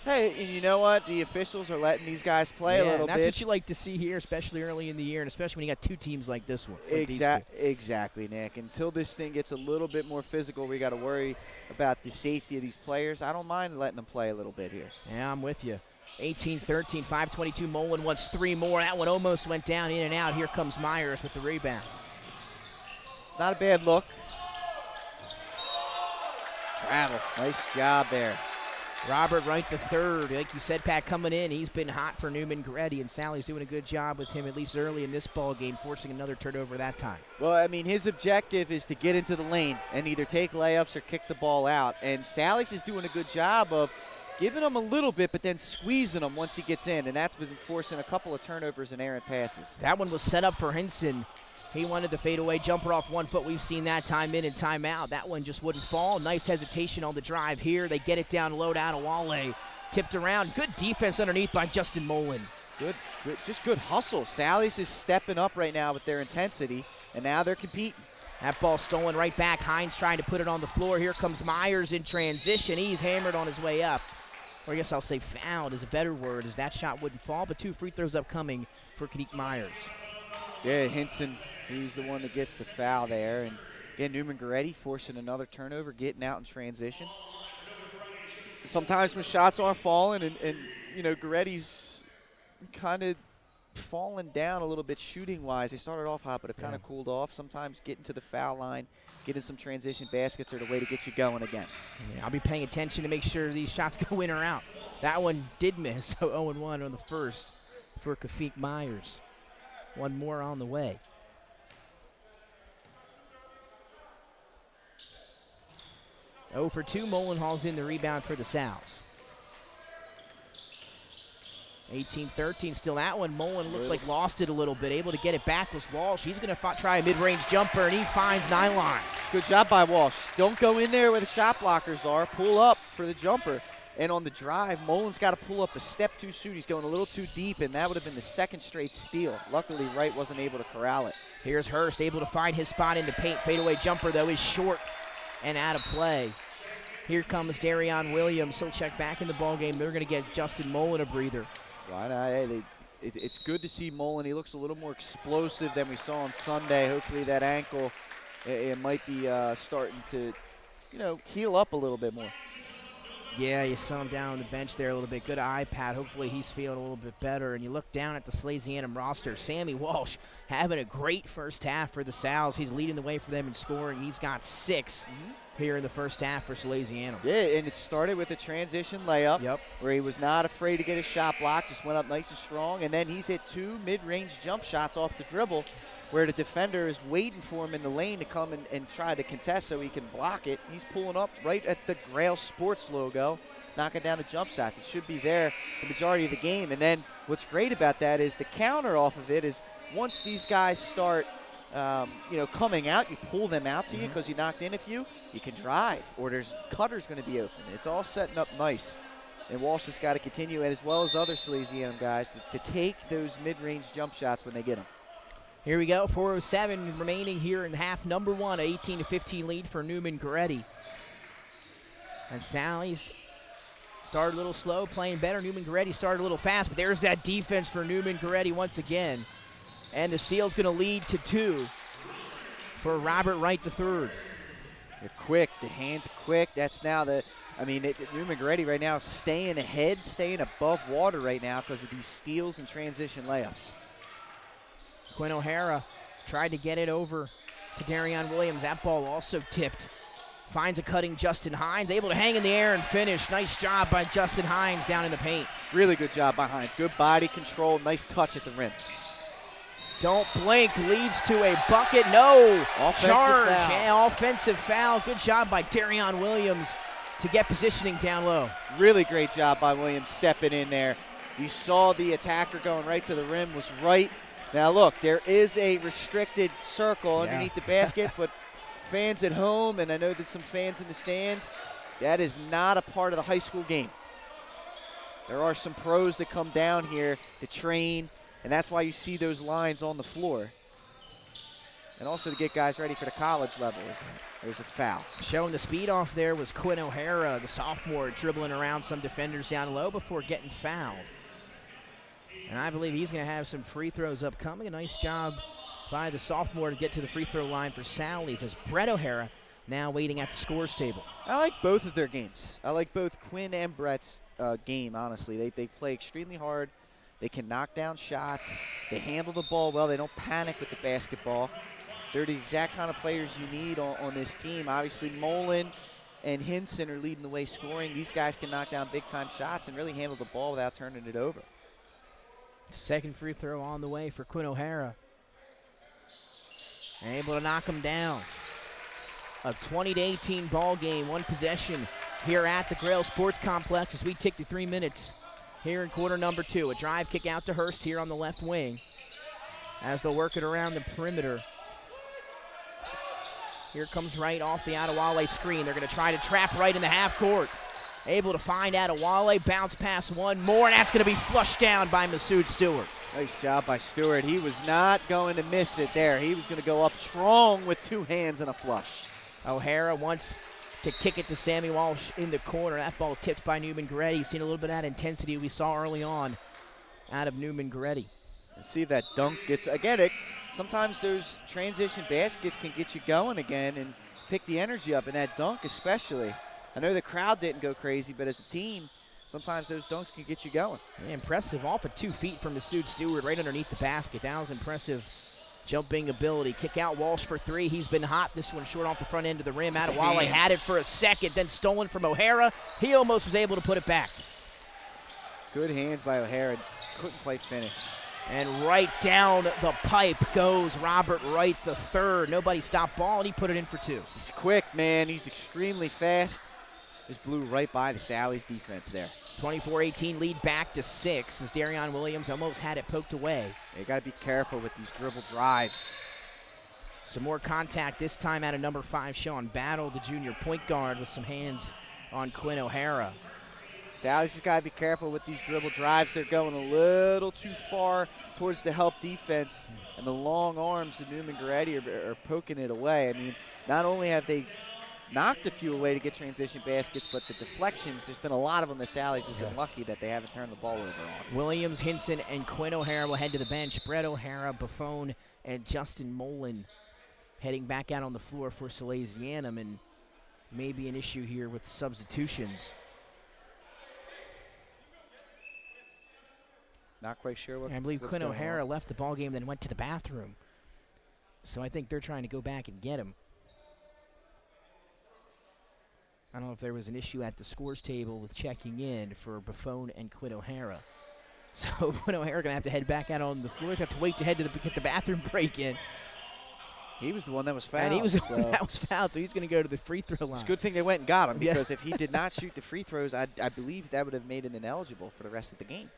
Hey, and you know what? The officials are letting these guys play a little that's bit. That's what you like to see here, especially early in the year, and especially when you got 2 teams like this one. Exactly, Nick. Until this thing gets a little bit more physical, we got to worry about the safety of these players. I don't mind letting them play a little bit here. Yeah, I'm with you. 18-13, 5:22. Mullen wants 3 more. That one almost went down, in and out. Here comes Myers with the rebound. It's not a bad look. Travel. Nice job there. Robert Wright III, like you said, Pat, coming in. He's been hot for Newman Goretti, and Sally's doing a good job with him, at least early in this ball game, forcing another turnover that time. Well, I mean, his objective is to get into the lane and either take layups or kick the ball out. And Sally's is doing a good job of giving him a little bit, but then squeezing him once he gets in, and that's been forcing a couple of turnovers and errant passes. That one was set up for Hinson. He wanted the fadeaway jumper off 1 foot. We've seen that time in and time out. That one just wouldn't fall. Nice hesitation on the drive here. They get it down low to Adewale. Tipped around. Good defense underneath by Justin Mullen. Just good hustle. Sally's is stepping up right now with their intensity, and now they're competing. That ball stolen right back. Hines trying to put it on the floor. Here comes Myers in transition. He's hammered on his way up. Or I guess I'll say fouled is a better word, as that shot wouldn't fall, but 2 free throws upcoming for Kanique Myers. Yeah, Hinson, he's the one that gets the foul there. And again, Newman Goretti forcing another turnover, getting out in transition. Sometimes when shots aren't falling and you know, Goretti's kind of fallen down a little bit shooting-wise. They started off hot, but it kind of cooled off. Sometimes getting to the foul line, getting some transition baskets are the way to get you going again. Yeah, I'll be paying attention to make sure these shots go in or out. That one did miss, so 0-1 on the first for Kanique Myers. One more on the way. Oh for 2, Mullen hauls in the rebound for the Sows. 18-13, still that one. Mullen looked like lost it a little bit. Able to get it back was Walsh. He's going to try a mid-range jumper, and he finds nylon. Good job by Walsh. Don't go in there where the shot blockers are. Pull up for the jumper. And on the drive, Mullen's got to pull up a step too soon. He's going a little too deep, and that would have been the second straight steal. Luckily, Wright wasn't able to corral it. Here's Hurst, able to find his spot in the paint. Fadeaway jumper, though, is short and out of play. Here comes Darion Williams. He'll check back in the ballgame. They're going to get Justin Mullen a breather. It's good to see Mullen. He looks a little more explosive than we saw on Sunday. Hopefully that ankle, it might be starting to, heal up a little bit more. Yeah, you saw him down on the bench there a little bit. Good eye, Pat. Hopefully he's feeling a little bit better. And you look down at the Salesianum roster. Sammy Walsh having a great first half for the Sows. He's leading the way for them in scoring. He's got 6 here in the first half for Salesianum. Yeah, and it started with a transition layup where he was not afraid to get his shot blocked, just went up nice and strong. And then he's hit 2 mid-range jump shots off the dribble where the defender is waiting for him in the lane to come and try to contest so he can block it. He's pulling up right at the Grail Sports logo, knocking down the jump shots. It should be there the majority of the game. And then what's great about that is the counter off of it is once these guys start coming out, you pull them out to you because you knocked in a few, you can drive, or there's cutters going to be open. It's all setting up nice. And Walsh has got to continue, and as well as other Salesianum guys, to take those mid-range jump shots when they get them. Here we go, 4:07 remaining here in half number 1, 18-15 lead for Newman Goretti. And Sally's started a little slow, playing better. Newman Goretti started a little fast, but there's that defense for Newman Goretti once again. And the steal's going to lead to 2 for Robert Wright III. They're quick, the hands are quick. That's now Newman Goretti right now staying ahead, staying above water right now because of these steals and transition layups. Quinn O'Hara tried to get it over to Darion Williams. That ball also tipped. Finds a cutting Justin Hines, able to hang in the air and finish. Nice job by Justin Hines down in the paint. Really good job by Hines. Good body control, nice touch at the rim. Don't blink, leads to a bucket. No, offensive charge. foul. Yeah, offensive foul. Good job by Darion Williams to get positioning down low. Really great job by Williams stepping in there. You saw the attacker going right to the rim, was right. Now look, there is a restricted circle underneath the basket, but fans at home, and I know there's some fans in the stands, that is not a part of the high school game. There are some pros that come down here to train, and that's why you see those lines on the floor. And also to get guys ready for the college level, there's a foul. Showing the speed off there was Quinn O'Hara, the sophomore, dribbling around some defenders down low before getting fouled. And I believe he's going to have some free throws upcoming. A nice job by the sophomore to get to the free throw line for Sally's as Brett O'Hara now waiting at the scores table. I like both of their games. I like both Quinn and Brett's game, honestly. They play extremely hard. They can knock down shots. They handle the ball well. They don't panic with the basketball. They're the exact kind of players you need on this team. Obviously, Mullen and Hinson are leading the way scoring. These guys can knock down big-time shots and really handle the ball without turning it over. Second free throw on the way for Quinn O'Hara. Able to knock him down. A 20-18 ball game, one possession here at the Grail Sports Complex as we tick to 3 minutes here in quarter number 2. A drive kick out to Hurst here on the left wing as they'll work it around the perimeter. Here comes Wright off the Adewale screen. They're going to try to trap Wright in the half court. Able to find Adewale, bounce pass one more, and that's going to be flushed down by Masood Stewart. Nice job by Stewart. He was not going to miss it there. He was going to go up strong with 2 hands and a flush. O'Hara wants to kick it to Sammy Walsh in the corner. That ball tipped by Newman Goretti. Seen a little bit of that intensity we saw early on out of Newman Goretti. And see that dunk gets, again, sometimes those transition baskets can get you going again and pick the energy up, and that dunk especially. I know the crowd didn't go crazy, but as a team, sometimes those dunks can get you going. Yeah, impressive, off of 2 feet from Masood Stewart, right underneath the basket. That was impressive jumping ability. Kick out Walsh for 3. He's been hot. This one short off the front end of the rim. Adewale had it for a second, then stolen from O'Hara. He almost was able to put it back. Good hands by O'Hara. Just couldn't quite finish. And right down the pipe goes Robert Wright the third. Nobody stopped ball, and he put it in for 2. He's quick, man. He's extremely fast. Just blew right by the Sally's defense there. 24-18 lead back to 6 as Darion Williams almost had it poked away. You got to be careful with these dribble drives. Some more contact this time out of number 5, Sean Battle, the junior point guard, with some hands on Quinn O'Hara. Sally's just got to be careful with these dribble drives. They're going a little too far towards the help defense, and the long arms of Newman Goretti are poking it away. I mean, not only have they knocked a few away to get transition baskets, but the deflections, there's been a lot of them. The Sally's has been lucky that they haven't turned the ball over on. Williams, Hinson, and Quinn O'Hara will head to the bench. Brett O'Hara, Buffone, and Justin Mullen heading back out on the floor for Salesianum, and maybe an issue here with substitutions. Not quite sure what. I believe Quinn O'Hara left the ball game, then went to the bathroom. So I think they're trying to go back and get him. I don't know if there was an issue at the scores table with checking in for Buffone and Quinn O'Hara. So Quinn O'Hara going to have to head back out on the floor. Have to wait to head to get the bathroom break in. He was the one that was fouled. And he was the one that was fouled, so he's going to go to the free throw line. It's a good thing they went and got him, because if he did not shoot the free throws, I believe that would have made him ineligible for the rest of the game.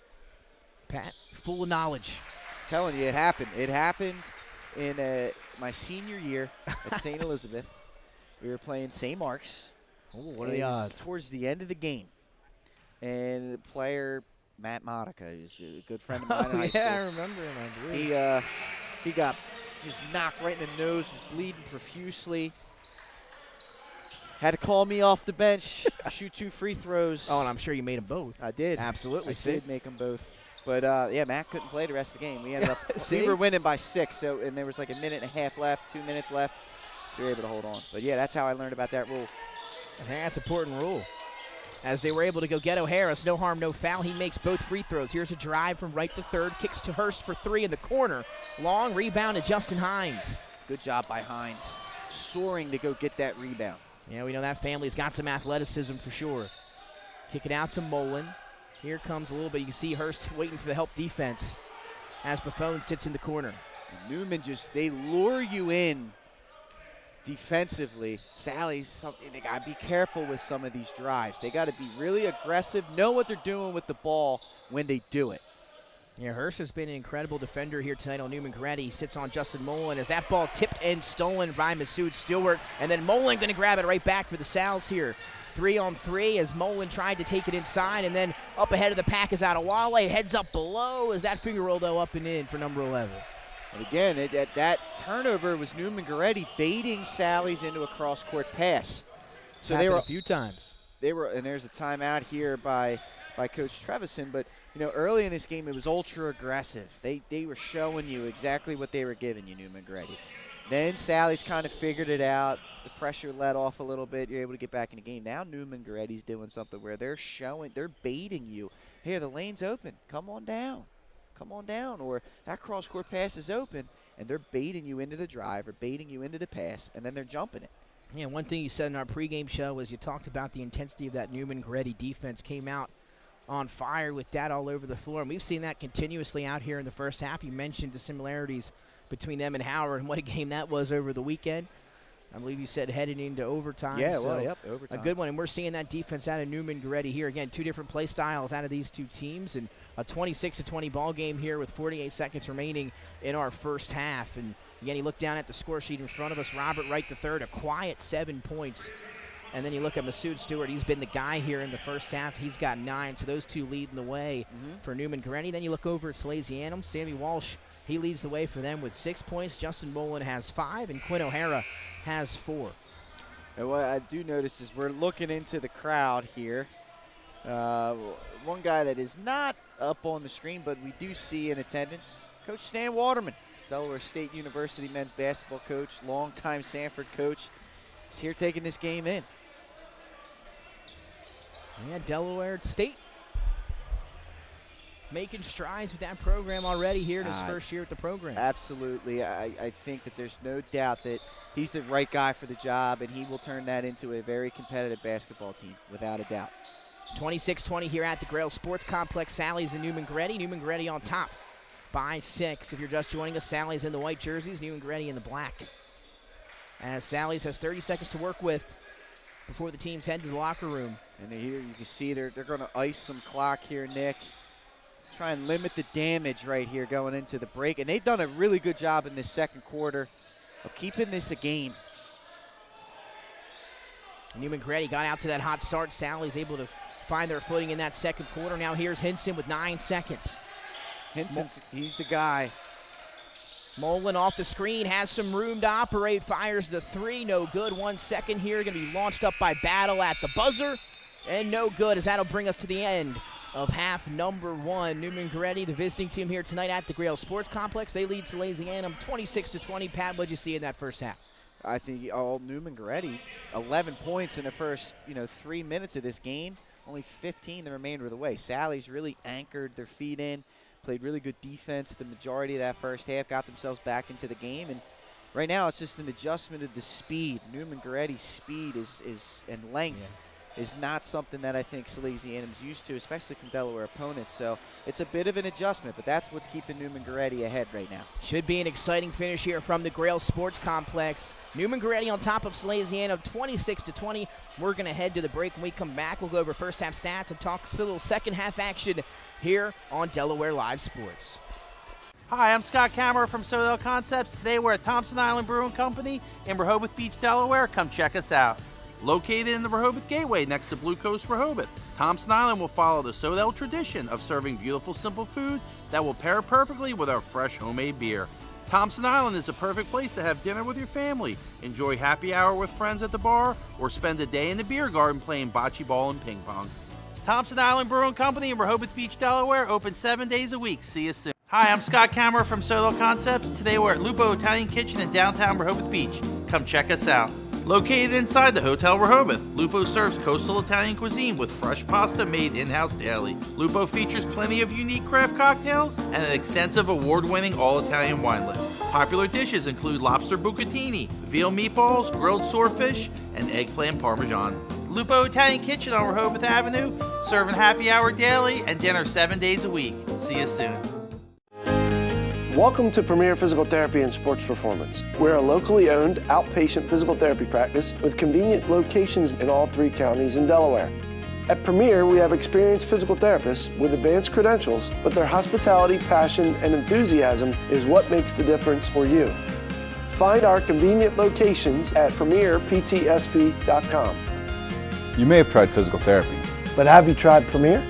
Pat, full of knowledge. I'm telling you, it happened. It happened in my senior year at St. Elizabeth. We were playing St. Mark's. Oh, what are the odds? Towards the end of the game. And the player, Matt Modica, is a good friend of mine in high school. Yeah, I remember him, I believe. He got just knocked right in the nose, was bleeding profusely. Had to call me off the bench, shoot 2 free throws. Oh, and I'm sure you made them both. I did. Absolutely. I did make them both. But, yeah, Matt couldn't play the rest of the game. We ended up we were winning by 6, and there was like a minute and a half left, 2 minutes left. So we were able to hold on. But, yeah, that's how I learned about that rule. I think that's an important rule. As they were able to go get O'Hara, no harm, no foul. He makes both free throws. Here's a drive from Wright the third. Kicks to Hurst for 3 in the corner. Long rebound to Justin Hines. Good job by Hines. Soaring to go get that rebound. Yeah, we know that family's got some athleticism for sure. Kick it out to Mullen. Here comes a little bit. You can see Hurst waiting for the help defense as Buffone sits in the corner. And Newman they lure you in defensively. Sally's, they got to be careful with some of these drives. They got to be really aggressive, know what they're doing with the ball when they do it. Yeah, Hurst has been an incredible defender here tonight on Newman Goretti. He sits on Justin Mullen as that ball tipped and stolen by Masood Stewart. And then Mullen going to grab it right back for the Sals here. 3-on-3 as Mullen tried to take it inside, and then up ahead of the pack is Adewale. Heads up below as that finger roll, though, up and in for number 11. And again, that turnover was Newman Goretti baiting Sally's into a cross-court pass. So they were a few times. And there's a timeout here by by Coach Trevisan. But, early in this game, it was ultra aggressive. They were showing you exactly what they were giving you, Newman Goretti. Then Sally's kind of figured it out. The pressure let off a little bit. You're able to get back in the game. Now Newman Goretti's doing something where they're baiting you. Here, the lane's open. Come on down. Come on down. Or that cross-court pass is open, and they're baiting you into the drive or baiting you into the pass, and then they're jumping it. Yeah, one thing you said in our pregame show was you talked about the intensity of that Newman Goretti defense. Came out on fire with that all over the floor, and we've seen that continuously out here in the first half. You mentioned the similarities between them and Howard, and what a game that was over the weekend. I believe you said headed into overtime. Yeah, so yep, overtime. A good one, and we're seeing that defense out of Newman Goretti here. Again, two different play styles out of these two teams, and a 26-20 ball game here with 48 seconds remaining in our first half. And again, you look down at the score sheet in front of us. Robert Wright III, a quiet 7 points. And then you look at Masood Stewart. He's been the guy here in the first half. He's got 9, so those two leading the way for Newman Goretti. Then you look over at Salesianum. Sammy Walsh, he leads the way for them with 6 points. Justin Mullen has 5, and Quinn O'Hara has 4. And what I do notice is we're looking into the crowd here. One guy that is not up on the screen, but we do see in attendance, Coach Stan Waterman, Delaware State University men's basketball coach, longtime Sanford coach. He's here taking this game in. Yeah, Delaware State making strides with that program already here in his first year at the program. Absolutely. I think that there's no doubt that he's the right guy for the job, and he will turn that into a very competitive basketball team, without a doubt. 26-20 here at the Grail Sports Complex. Sally's and Newman Goretti. Newman Goretti on top by 6. If you're just joining us, Sally's in the white jerseys, Newman Goretti in the black. As Sally's has 30 seconds to work with before the teams head to the locker room. And here you can see they're going to ice some clock here, Nick. Try and limit the damage right here going into the break. And they've done a really good job in this second quarter of keeping this a game. Newman Goretti got out to that hot start. Sally's able to find their footing in that second quarter. Now here's Hinson with 9 seconds. Hinson's, he's the guy. Mullen off the screen, has some room to operate, fires the 3, no good. 1 second here, going to be launched up by Battle at the buzzer, and no good, as that'll bring us to the end of half number 1. Newman Goretti, the visiting team here tonight at the Grail Sports Complex. They lead Salesianum 26-20. Pat, what'd you see in that first half? I think Newman Goretti, 11 points in the first 3 minutes of this game, only 15 the remainder of the way. Sally's really anchored their feet in. Played really good defense the majority of that first half, got themselves back into the game, and right now it's just an adjustment of the speed. Newman Goretti's speed and length is not something that I think Salesianum's used to, especially from Delaware opponents. So it's a bit of an adjustment, but that's what's keeping Newman Goretti ahead right now. Should be an exciting finish here from the Grail Sports Complex. Newman Goretti on top of Salesianum 26-20. We're going to head to the break. When we come back, we'll go over first half stats and talk a little second half action here on Delaware Live Sports. Hi, I'm Scott Kammerer from Sodell Concepts. Today we're at Thompson Island Brewing Company in Rehoboth Beach, Delaware. Come check us out. Located in the Rehoboth Gateway next to Blue Coast Rehoboth, Thompson Island will follow the Sodell tradition of serving beautiful, simple food that will pair perfectly with our fresh homemade beer. Thompson Island is a perfect place to have dinner with your family, enjoy happy hour with friends at the bar, or spend a day in the beer garden playing bocce ball and ping pong. Thompson Island Brewing Company in Rehoboth Beach, Delaware, open 7 days a week. See you soon. Hi, I'm Scott Kammerer from Sodell Concepts. Today we're at Lupo Italian Kitchen in downtown Rehoboth Beach. Come check us out. Located inside the Hotel Rehoboth, Lupo serves coastal Italian cuisine with fresh pasta made in-house daily. Lupo features plenty of unique craft cocktails and an extensive award-winning all-Italian wine list. Popular dishes include lobster bucatini, veal meatballs, grilled swordfish, and eggplant parmesan. Lupo Italian Kitchen on Rehoboth Avenue, serving happy hour daily and dinner 7 days a week. See you soon. Welcome to Premier Physical Therapy and Sports Performance. We're a locally owned outpatient physical therapy practice with convenient locations in all 3 counties in Delaware. At Premier, we have experienced physical therapists with advanced credentials, but their hospitality, passion, and enthusiasm is what makes the difference for you. Find our convenient locations at premierptsp.com. You may have tried physical therapy, But have you tried Premier?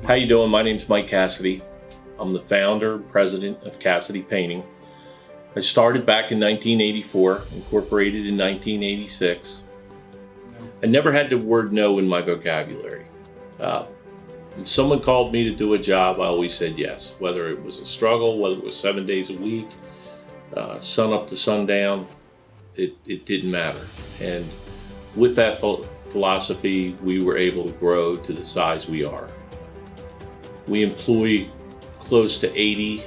How you doing? My name's Mike Cassidy. I'm the founder and president of Cassidy Painting. I started back in 1984, incorporated in 1986. I never had the word no in my vocabulary. When someone called me to do a job, I always said yes, whether it was a struggle, whether it was 7 days a week, sun up to sundown, it didn't matter. And with that philosophy, we were able to grow to the size we are. We employ close to 80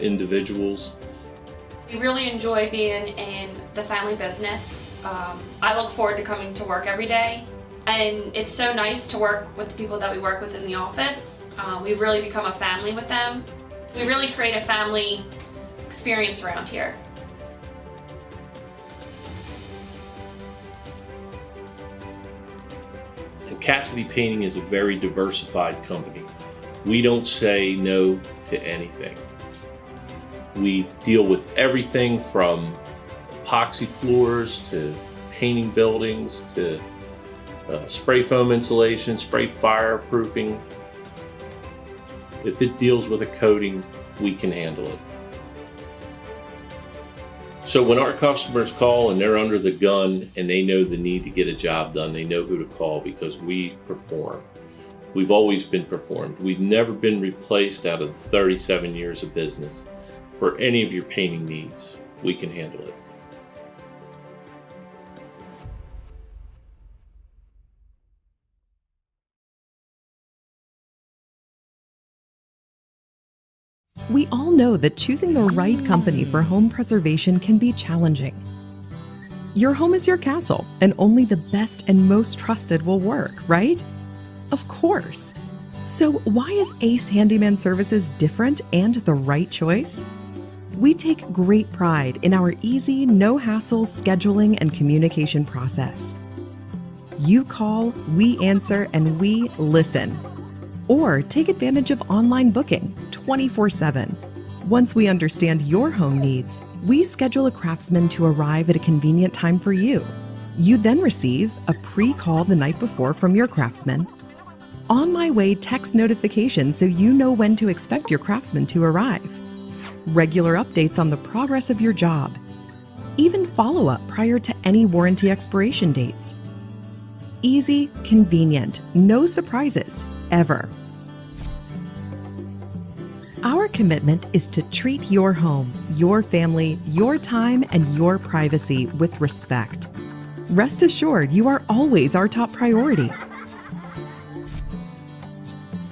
individuals. We really enjoy being in the family business. I look forward to coming to work every day, and it's so nice to work with the people that we work with in the office. We've really become a family with them. We really create a family experience around here. And Cassidy Painting is a very diversified company. We don't say no to anything. We deal with everything from epoxy floors to painting buildings to spray foam insulation, spray fireproofing. If it deals with a coating, we can handle it. So when our customers call and they're under the gun and they know the need to get a job done, they know who to call because we perform. We've always been performed. We've never been replaced out of 37 years of business. For any of your painting needs, we can handle it. We all know that choosing the right company for home preservation can be challenging. Your home is your castle, and only the best and most trusted will work, right? Of course. So why is Ace Handyman Services different and the right choice? We take great pride in our easy, no-hassle scheduling and communication process. You call, we answer, and we listen. Or take advantage of online booking 24/7. Once we understand your home needs, we schedule a craftsman to arrive at a convenient time for you. You then receive a pre-call the night before from your craftsman. On my way text notification so you know when to expect your craftsman to arrive. Regular updates on the progress of your job. Even follow-up prior to any warranty expiration dates. Easy, convenient, no surprises, ever. Our commitment is to treat your home, your family, your time, and your privacy with respect. Rest assured, you are always our top priority.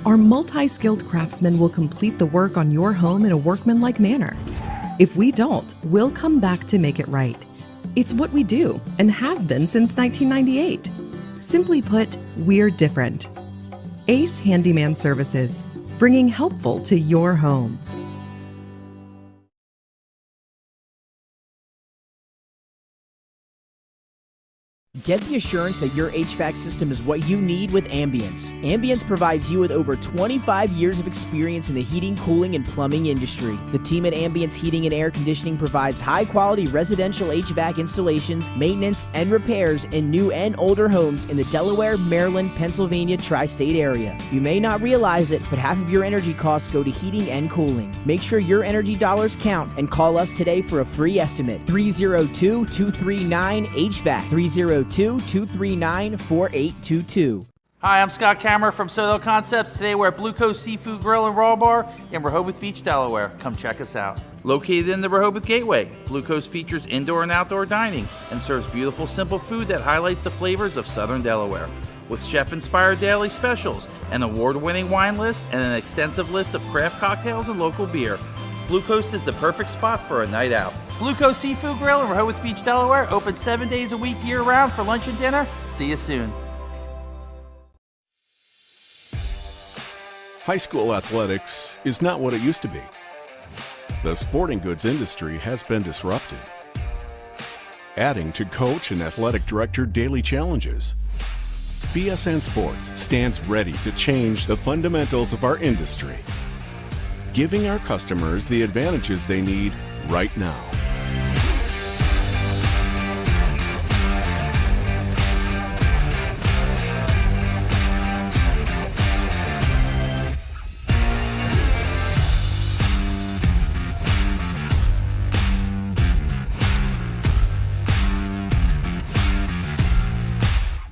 Our multi-skilled craftsmen will complete the work on your home in a workmanlike manner. If we don't, we'll come back to make it right. It's what we do and have been since 1998. Simply put, we're different. Ace Handyman Services, bringing helpful to your home. Get the assurance that your HVAC system is what you need with Ambience. Ambience provides you with over 25 years of experience in the heating, cooling, and plumbing industry. The team at Ambience Heating and Air Conditioning provides high-quality residential HVAC installations, maintenance, and repairs in new and older homes in the Delaware, Maryland, Pennsylvania tri-state area. You may not realize it, but half of your energy costs go to heating and cooling. Make sure your energy dollars count and call us today for a free estimate. 302-239-HVAC. 302-239-4822. Hi, I'm Scott Kammerer from Soto Concepts. Today we're at Blue Coast Seafood Grill and Raw Bar in Rehoboth Beach, Delaware. Come check us out. Located in the Rehoboth Gateway, Blue Coast features indoor and outdoor dining and serves beautiful, simple food that highlights the flavors of Southern Delaware. With chef-inspired daily specials, an award-winning wine list, and an extensive list of craft cocktails and local beer, Blue Coast is the perfect spot for a night out. Blue Coast Seafood Grill in Rehoboth Beach, Delaware, open 7 days a week year-round for lunch and dinner. See you soon. High school athletics is not what it used to be. The sporting goods industry has been disrupted, adding to coach and athletic director daily challenges. BSN Sports stands ready to change the fundamentals of our industry, giving our customers the advantages they need right now.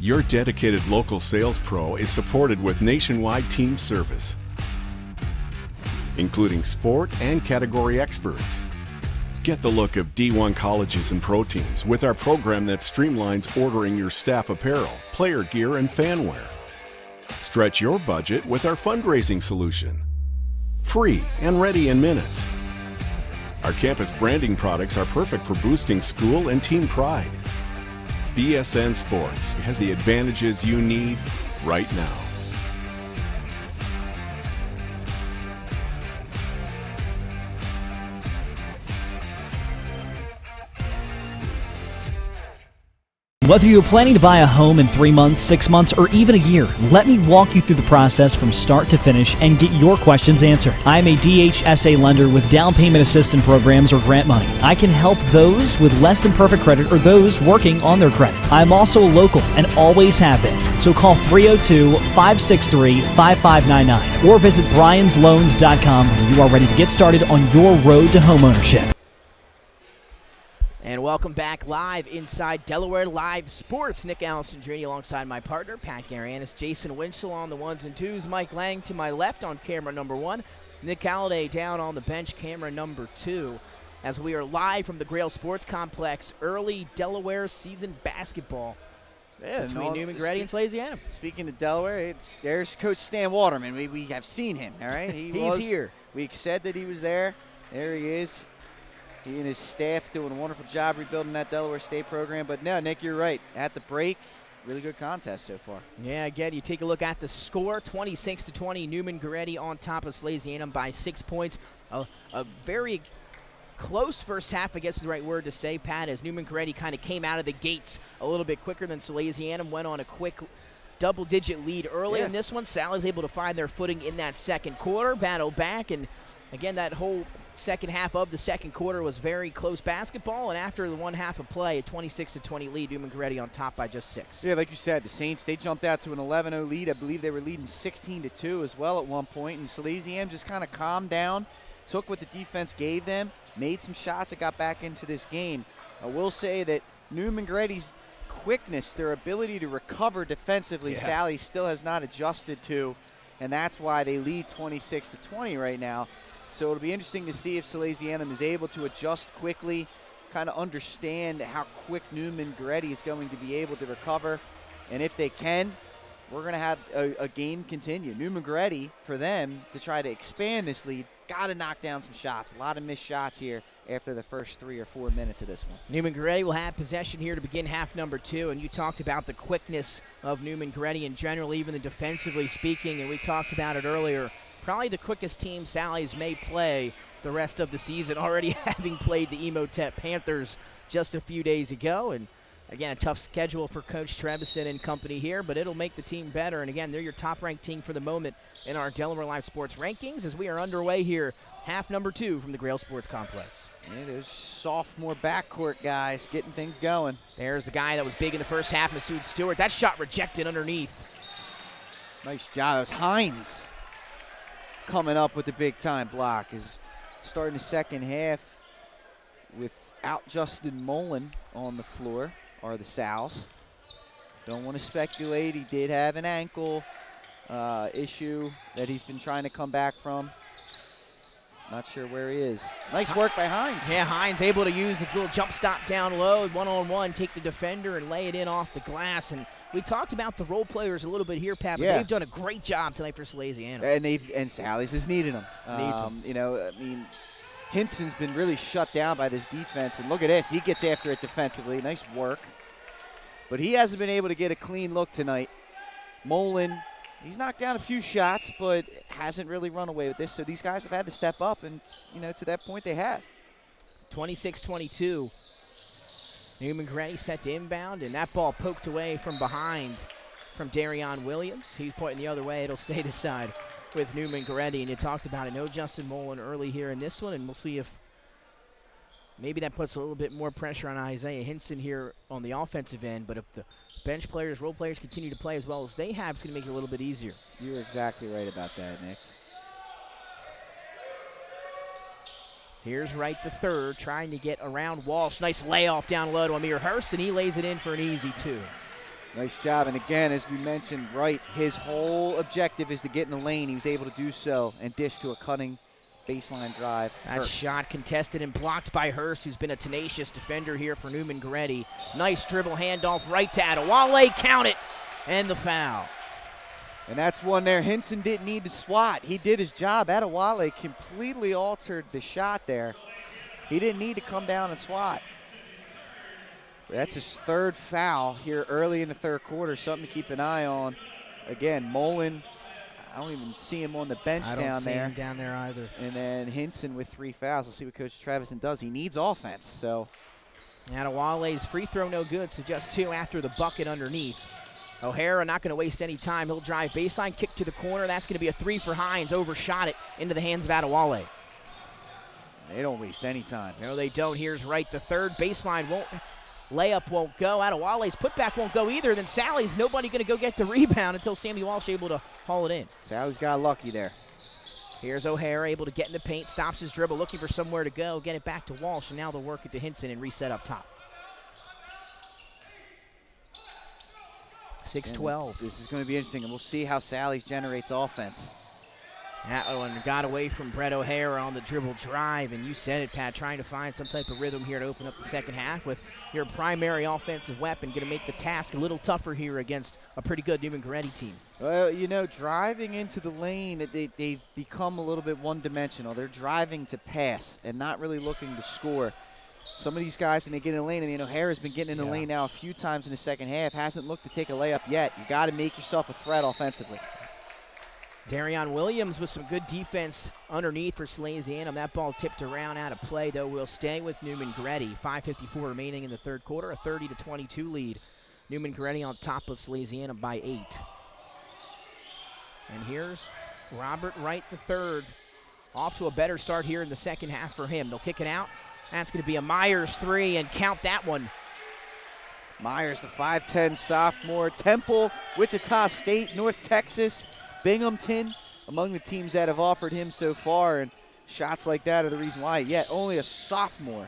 Your dedicated local sales pro is supported with nationwide team service, including sport and category experts. Get the look of D1 colleges and pro teams with our program that streamlines ordering your staff apparel, player gear, and fanwear. Stretch your budget with our fundraising solution. Free and ready in minutes. Our campus branding products are perfect for boosting school and team pride. BSN Sports has the advantages you need right now. Whether you're planning to buy a home in 3 months, 6 months, or even a year, let me walk you through the process from start to finish and get your questions answered. I'm a DHSA lender with down payment assistance programs or grant money. I can help those with less than perfect credit or those working on their credit. I'm also a local and always have been. So call 302-563-5599 or visit bryans.loans.com when you are ready to get started on your road to homeownership. And welcome back live inside Delaware Live Sports. Nick Allison-Drini alongside my partner, Pat Garanis, Jason Winchell on the ones and twos, Mike Lang to my left on camera number 1, Nick Halliday down on the bench, camera number 2, as we are live from the Grail Sports Complex, early Delaware season basketball between Newman Goretti and Salesianum. Speaking of Delaware, there's Coach Stan Waterman. We have seen him, all right? He's here. We said that he was there. There he is. He and his staff doing a wonderful job rebuilding that Delaware State program. But no, Nick, you're right. At the break, really good contest so far. Yeah, again, you take a look at the score, 26-20, Newman Goretti on top of Salesianum by 6 points. A very close first half, I guess is the right word to say, Pat, as Newman Goretti kind of came out of the gates a little bit quicker than Salesianum, went on a quick double-digit lead early in this one. Sally's able to find their footing in that second quarter, battle back, and again, that whole second half of the second quarter was very close basketball, and after the one half of play, a 26-20 lead, Newman Goretti on top by just 6. Yeah, like you said, the Saints, they jumped out to an 11-0 lead. I believe they were leading 16-2 as well at one point, and Salesianum just kind of calmed down, took what the defense gave them, made some shots that got back into this game. I will say that Newman Goretti's quickness, their ability to recover defensively, Sally still has not adjusted to, and that's why they lead 26-20 right now. So it'll be interesting to see if Salesianum is able to adjust quickly, kind of understand how quick Newman Goretti is going to be able to recover. And if they can, we're going to have a game continue. Newman Goretti, for them to try to expand this lead, got to knock down some shots. A lot of missed shots here after the first 3 or 4 minutes of this one. Newman Goretti will have possession here to begin half number 2, and you talked about the quickness of Newman Goretti in general, even the defensively speaking, and we talked about it earlier. Probably the quickest team Sally's may play the rest of the season, already having played the Emotep Panthers just a few days ago. And again, a tough schedule for Coach Trebison and company here, but it'll make the team better. And again, they're your top-ranked team for the moment in our Delaware Live Sports rankings as we are underway here, half number 2 from the Grail Sports Complex. Yeah, those sophomore backcourt guys getting things going. There's the guy that was big in the first half, Masood Stewart. That shot rejected underneath. Nice job. It was Hines coming up with the big-time block. Is starting the second half without Justin Mullen on the floor, are the Sows. Don't want to speculate. He did have an ankle issue that he's been trying to come back from. Not sure where he is. Nice work by Hines. Yeah, Hines able to use the little jump stop down low, one-on-one, take the defender and lay it in off the glass. And we talked about the role players a little bit here, Pat, but they've done a great job tonight for Salesianum. And Sally's has needed them. You know, I mean, Hinson's been really shut down by this defense, and look at this. He gets after it defensively. Nice work. But he hasn't been able to get a clean look tonight. Mullen, he's knocked down a few shots, but hasn't really run away with this. So these guys have had to step up, and, you know, to that point they have. 26-22. Newman Goretti set to inbound, and that ball poked away from behind from Darion Williams. He's pointing the other way. It'll stay this side with Newman Goretti, and you talked about it. No Justin Mullen early here in this one, and we'll see if maybe that puts a little bit more pressure on Isaiah Hinson here on the offensive end, but if the bench players, role players continue to play as well as they have, it's going to make it a little bit easier. You're exactly right about that, Nick. Here's Wright the third, trying to get around Walsh. Nice layoff down low to Amir Hurst, and he lays it in for an easy 2. Nice job, and again, as we mentioned, Wright, his whole objective is to get in the lane. He was able to do so and dish to a cutting baseline drive. That shot contested and blocked by Hurst, who's been a tenacious defender here for Newman Goretti. Nice dribble handoff right to Adewale, count it, and the foul. And that's one there. Hinson didn't need to swat. He did his job. Adewale completely altered the shot there. He didn't need to come down and swat. That's his third foul here early in the third quarter, something to keep an eye on. Again, Mullen, I don't even see him on the bench down there. I don't see him down there either. And then Hinson with 3 fouls. Let's see what Coach Travison does. He needs offense, so. Adewale's free throw no good, so just 2 after the bucket underneath. O'Hara not going to waste any time. He'll drive baseline, kick to the corner. That's going to be a 3 for Hines. Overshot it into the hands of Adewale. They don't waste any time. No, they don't. Here's Wright, the third. Baseline won't. Layup won't go. Adewale's putback won't go either. Then Sally's nobody going to go get the rebound until Sammy Walsh able to haul it in. Sally's got lucky there. Here's O'Hara able to get in the paint, stops his dribble, looking for somewhere to go, get it back to Walsh, and now they'll work it to Hinson and reset up top. 6-12. This is going to be interesting, and we'll see how Sally's generates offense. That one got away from Brett O'Hara on the dribble drive, and you said it, Pat, trying to find some type of rhythm here to open up the second half with your primary offensive weapon. Going to make the task a little tougher here against a pretty good Newman Goretti team. Well, you know, driving into the lane, they've become a little bit one-dimensional. They're driving to pass and not really looking to score. Some of these guys, when they get in the lane, I mean, O'Hara's been getting in the lane now a few times in the second half, hasn't looked to take a layup yet. You got to make yourself a threat offensively. Darion Williams with some good defense underneath for Salesianum. That ball tipped around out of play, though. We'll stay with Newman Goretti. 5:54 remaining in the third quarter, a 30-22 lead. Newman Goretti on top of Salesianum by 8. And here's Robert Wright III. Off to a better start here in the second half for him. They'll kick it out. That's going to be a Myers 3, and count that one. Myers, the 5'10 sophomore. Temple, Wichita State, North Texas, Binghamton, among the teams that have offered him so far, and shots like that are the reason why. Yet only a sophomore.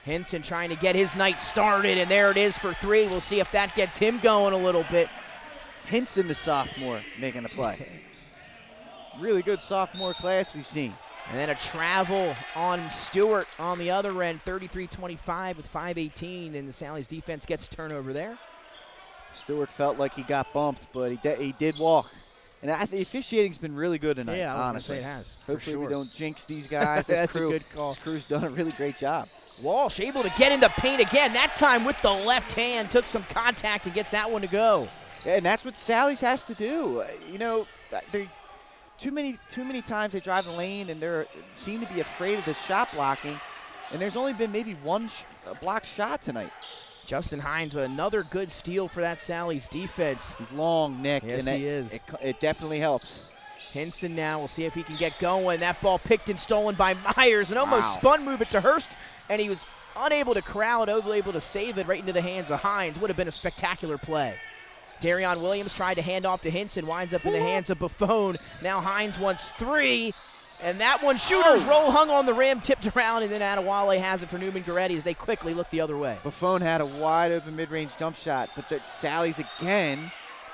Hinson trying to get his night started, and there it is for 3. We'll see if that gets him going a little bit. Hinson, the sophomore, making the play. Really good sophomore class we've seen. And then a travel on Stewart on the other end, 33-25 with 5:18, and the Sally's defense gets a turnover there. Stewart felt like he got bumped, but he did walk. And the officiating's been really good tonight, yeah, honestly. Say it has. Hopefully sure. we don't jinx these guys. That's a good call. This crew's done a really great job. Walsh able to get in the paint again, that time with the left hand, took some contact and gets that one to go. Yeah, and that's what Sally's has to do. You know, too many times they drive the lane and they seem to be afraid of the shot blocking, and there's only been maybe one blocked shot tonight. Justin Hines with another good steal for that Sally's defense. He's long, Nick. Yes, and he is. It definitely helps. Hinson now, we'll see if he can get going. That ball picked and stolen by Myers, and almost spun move it to Hurst, and he was unable to corral it, able to save it right into the hands of Hines. Would have been a spectacular play. Darion Williams tried to hand off to Hinson, winds up in the hands of Buffone. Now Hines wants 3, and that one, shooter's roll, hung on the rim, tipped around, and then Adewale has it for Newman Goretti as they quickly look the other way. Buffone had a wide open mid-range jump shot, but the Sally's again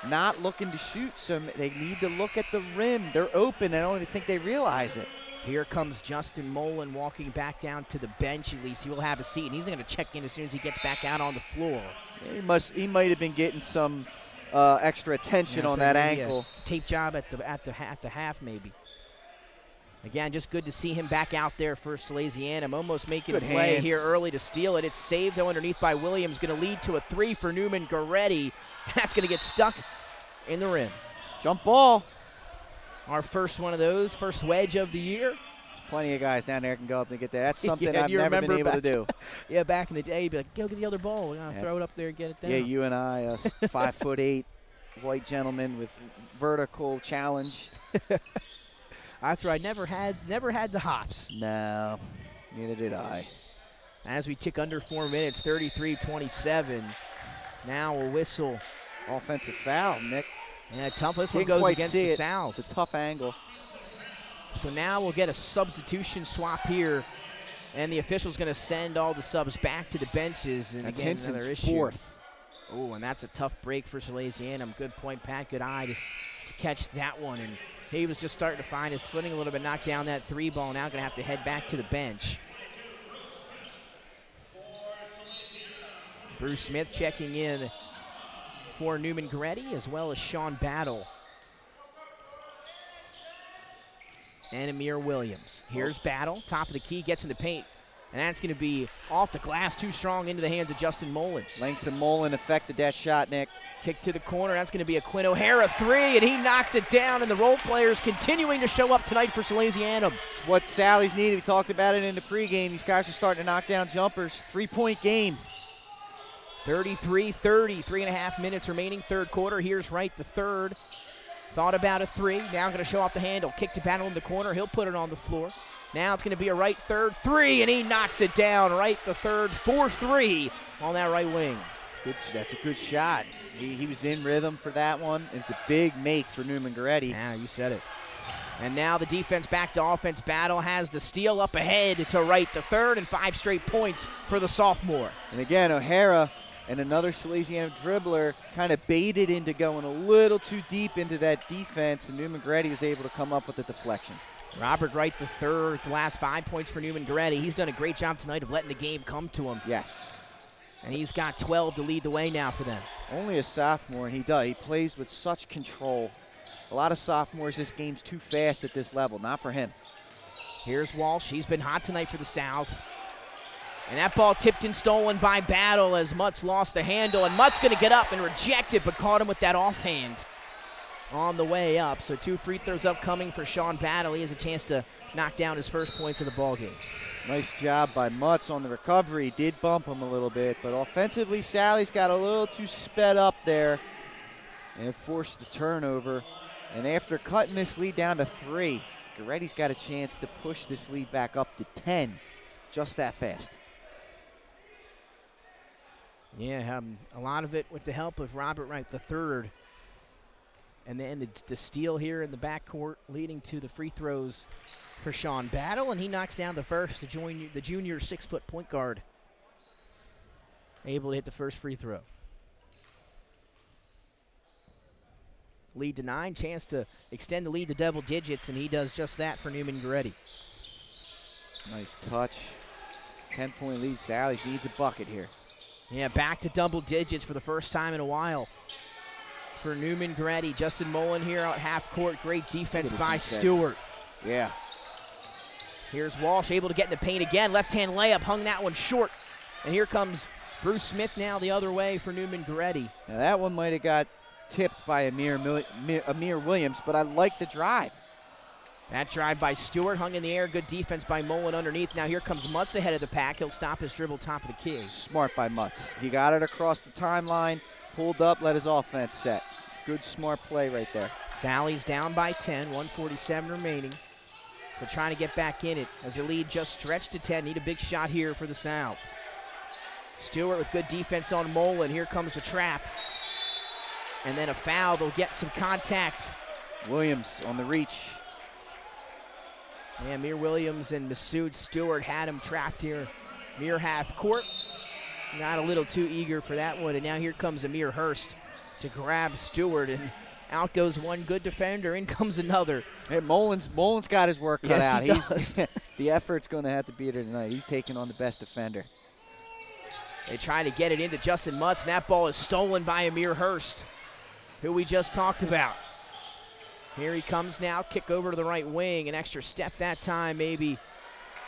not looking to shoot, so they need to look at the rim. They're open. I don't even think they realize it. Here comes Justin Mullen walking back down to the bench. At least he will have a seat, and he's going to check in as soon as he gets back out on the floor. He might have been getting some extra attention on that ankle. Tape job at the half maybe. Again, just good to see him back out there for Salesianum, almost making a play here early to steal it. It's saved though underneath by Williams, going to lead to a 3 for Newman Goretti. That's going to get stuck in the rim. Jump ball. Our first one of those, first wedge of the year. There's plenty of guys down there can go up and get that. That's something I've never been able to do. Yeah, back in the day, you'd be like, go get the other ball. We're gonna throw it up there and get it down. Yeah, you and I, 5'8" white gentleman with vertical challenge. That's right. Never had the hops. No, neither did I. As we tick under 4 minutes, 33-27. Now a whistle. Offensive foul, Nick. Yeah, tough. This one goes against the Sows. It's a tough angle. So now we'll get a substitution swap here, and the official's going to send all the subs back to the benches. And that's again, Hinson's another issue. fourth. Oh, and that's a tough break for Salesianum. Good point, Pat. Good eye to catch that one. And he was just starting to find his footing a little bit, knocked down that 3 ball. Now going to have to head back to the bench. Bruce Smith checking in for Newman Goretti, as well as Sean Battle and Amir Williams. Here's Battle, top of the key, gets in the paint, and that's going to be off the glass, too strong, into the hands of Justin Mullen. Length of Mullen affected that shot, Nick. Kick to the corner, that's going to be a Quinn O'Hara 3, and he knocks it down, and the role players continuing to show up tonight for Salesianum. It's what Sally's needed. We talked about it in the pregame. These guys are starting to knock down jumpers. 3-point game. 33-30, 3.5 minutes remaining, third quarter. Here's Wright, the third. Thought about a 3, now going to show off the handle. Kick to Battle in the corner, he'll put it on the floor. Now it's going to be a Wright third 3, and he knocks it down. Wright the third, 4-3 on that right wing. That's a good shot. He was in rhythm for that one. It's a big make for Newman Goretti. Yeah, you said it. And now the defense back to offense. Battle has the steal up ahead to Wright the third, and 5 straight points for the sophomore. And again, O'Hara and another Salesianum dribbler kind of baited into going a little too deep into that defense, and Newman Goretti was able to come up with a deflection. Robert Wright the third, the last 5 points for Newman Goretti. He's done a great job tonight of letting the game come to him. Yes. And he's got 12 to lead the way now for them. Only a sophomore, and he plays with such control. A lot of sophomores, this game's too fast at this level. Not for him. Here's Walsh. He's been hot tonight for the Sows. And that ball tipped and stolen by Battle as Mutz lost the handle. And Mutz going to get up and reject it, but caught him with that offhand on the way up. So 2 free throws upcoming for Sean Battle. He has a chance to knock down his first points of the ballgame. Nice job by Mutz on the recovery. Did bump him a little bit, but offensively, Sally's got a little too sped up there and forced the turnover. And after cutting this lead down to 3, Goretti's got a chance to push this lead back up to 10 just that fast. Yeah, a lot of it with the help of Robert Wright III. And then the steal here in the backcourt leading to the free throws for Sean Battle, and he knocks down the first, the junior 6-foot point guard. Able to hit the first free throw. Lead to 9, chance to extend the lead to double digits, and he does just that for Newman Goretti. Nice touch. 10-point lead. Sally's needs a bucket here. Yeah, back to double digits for the first time in a while for Newman Goretti. Justin Mullen here out half court. Great defense by Stewart. Yeah. Here's Walsh able to get in the paint again. Left-hand layup, hung that one short. And here comes Bruce Smith now the other way for Newman Goretti. Now that one might have got tipped by Amir Williams, but I like the drive. That drive by Stewart hung in the air. Good defense by Mullen underneath. Now here comes Mutz ahead of the pack. He'll stop his dribble top of the key. Smart by Mutz. He got it across the timeline, pulled up, let his offense set. Good, smart play right there. Sally's down by 10, 1:47 remaining. So trying to get back in it as the lead just stretched to 10. Need a big shot here for the Sows. Stewart with good defense on Mullen. Here comes the trap. And then a foul. They'll get some contact. Williams on the reach. Yeah, Amir Williams and Masood Stewart had him trapped here near half court. Not a little too eager for that one. And now here comes Amir Hurst to grab Stewart. And out goes one good defender. In comes another. Hey, Mullen's got his work cut out. He does. The effort's going to have to be there tonight. He's taking on the best defender. They try to get it into Justin Mutz, and that ball is stolen by Amir Hurst, who we just talked about. Here he comes now, kick over to the right wing, an extra step that time maybe,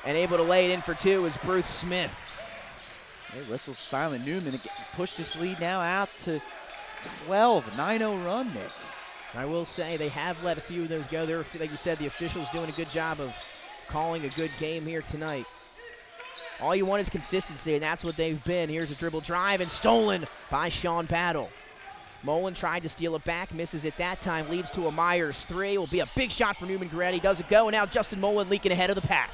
and able to lay it in for 2 is Bruce Smith. Hey, whistle's silent. Newman pushed this lead now out to 12, 9-0 run, Nick. I will say they have let a few of those go. They're, like you said, the officials doing a good job of calling a good game here tonight. All you want is consistency, and that's what they've been. Here's a dribble drive, and stolen by Sean Battle. Mullen tried to steal it back, misses it that time, leads to a Myers 3. Will be a big shot for Newman Goretti. Does it go, and now Justin Mullen leaking ahead of the pack.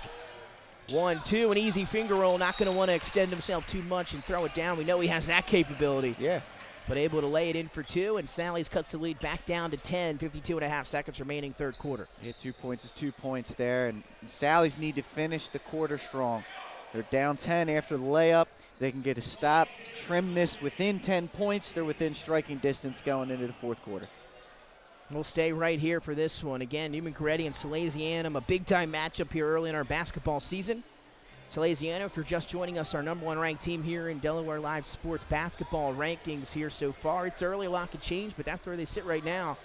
1-2, an easy finger roll. Not going to want to extend himself too much and throw it down. We know he has that capability. Yeah. But able to lay it in for 2, and Sally's cuts the lead back down to 10, 52.5 seconds remaining third quarter. Yeah, 2 points is 2 points there, and Sally's need to finish the quarter strong. They're down 10 after the layup. they can get a stop, trim this within 10 points. They're within striking distance going into the fourth quarter. We'll stay right here for this one. Again, Newman Goretti and Salesianum, a big-time matchup here early in our basketball season. Salesianum, if you're just joining us, our #1 ranked team here in Delaware Live Sports Basketball rankings here so far. It's early, a lot could change, but that's where they sit right now.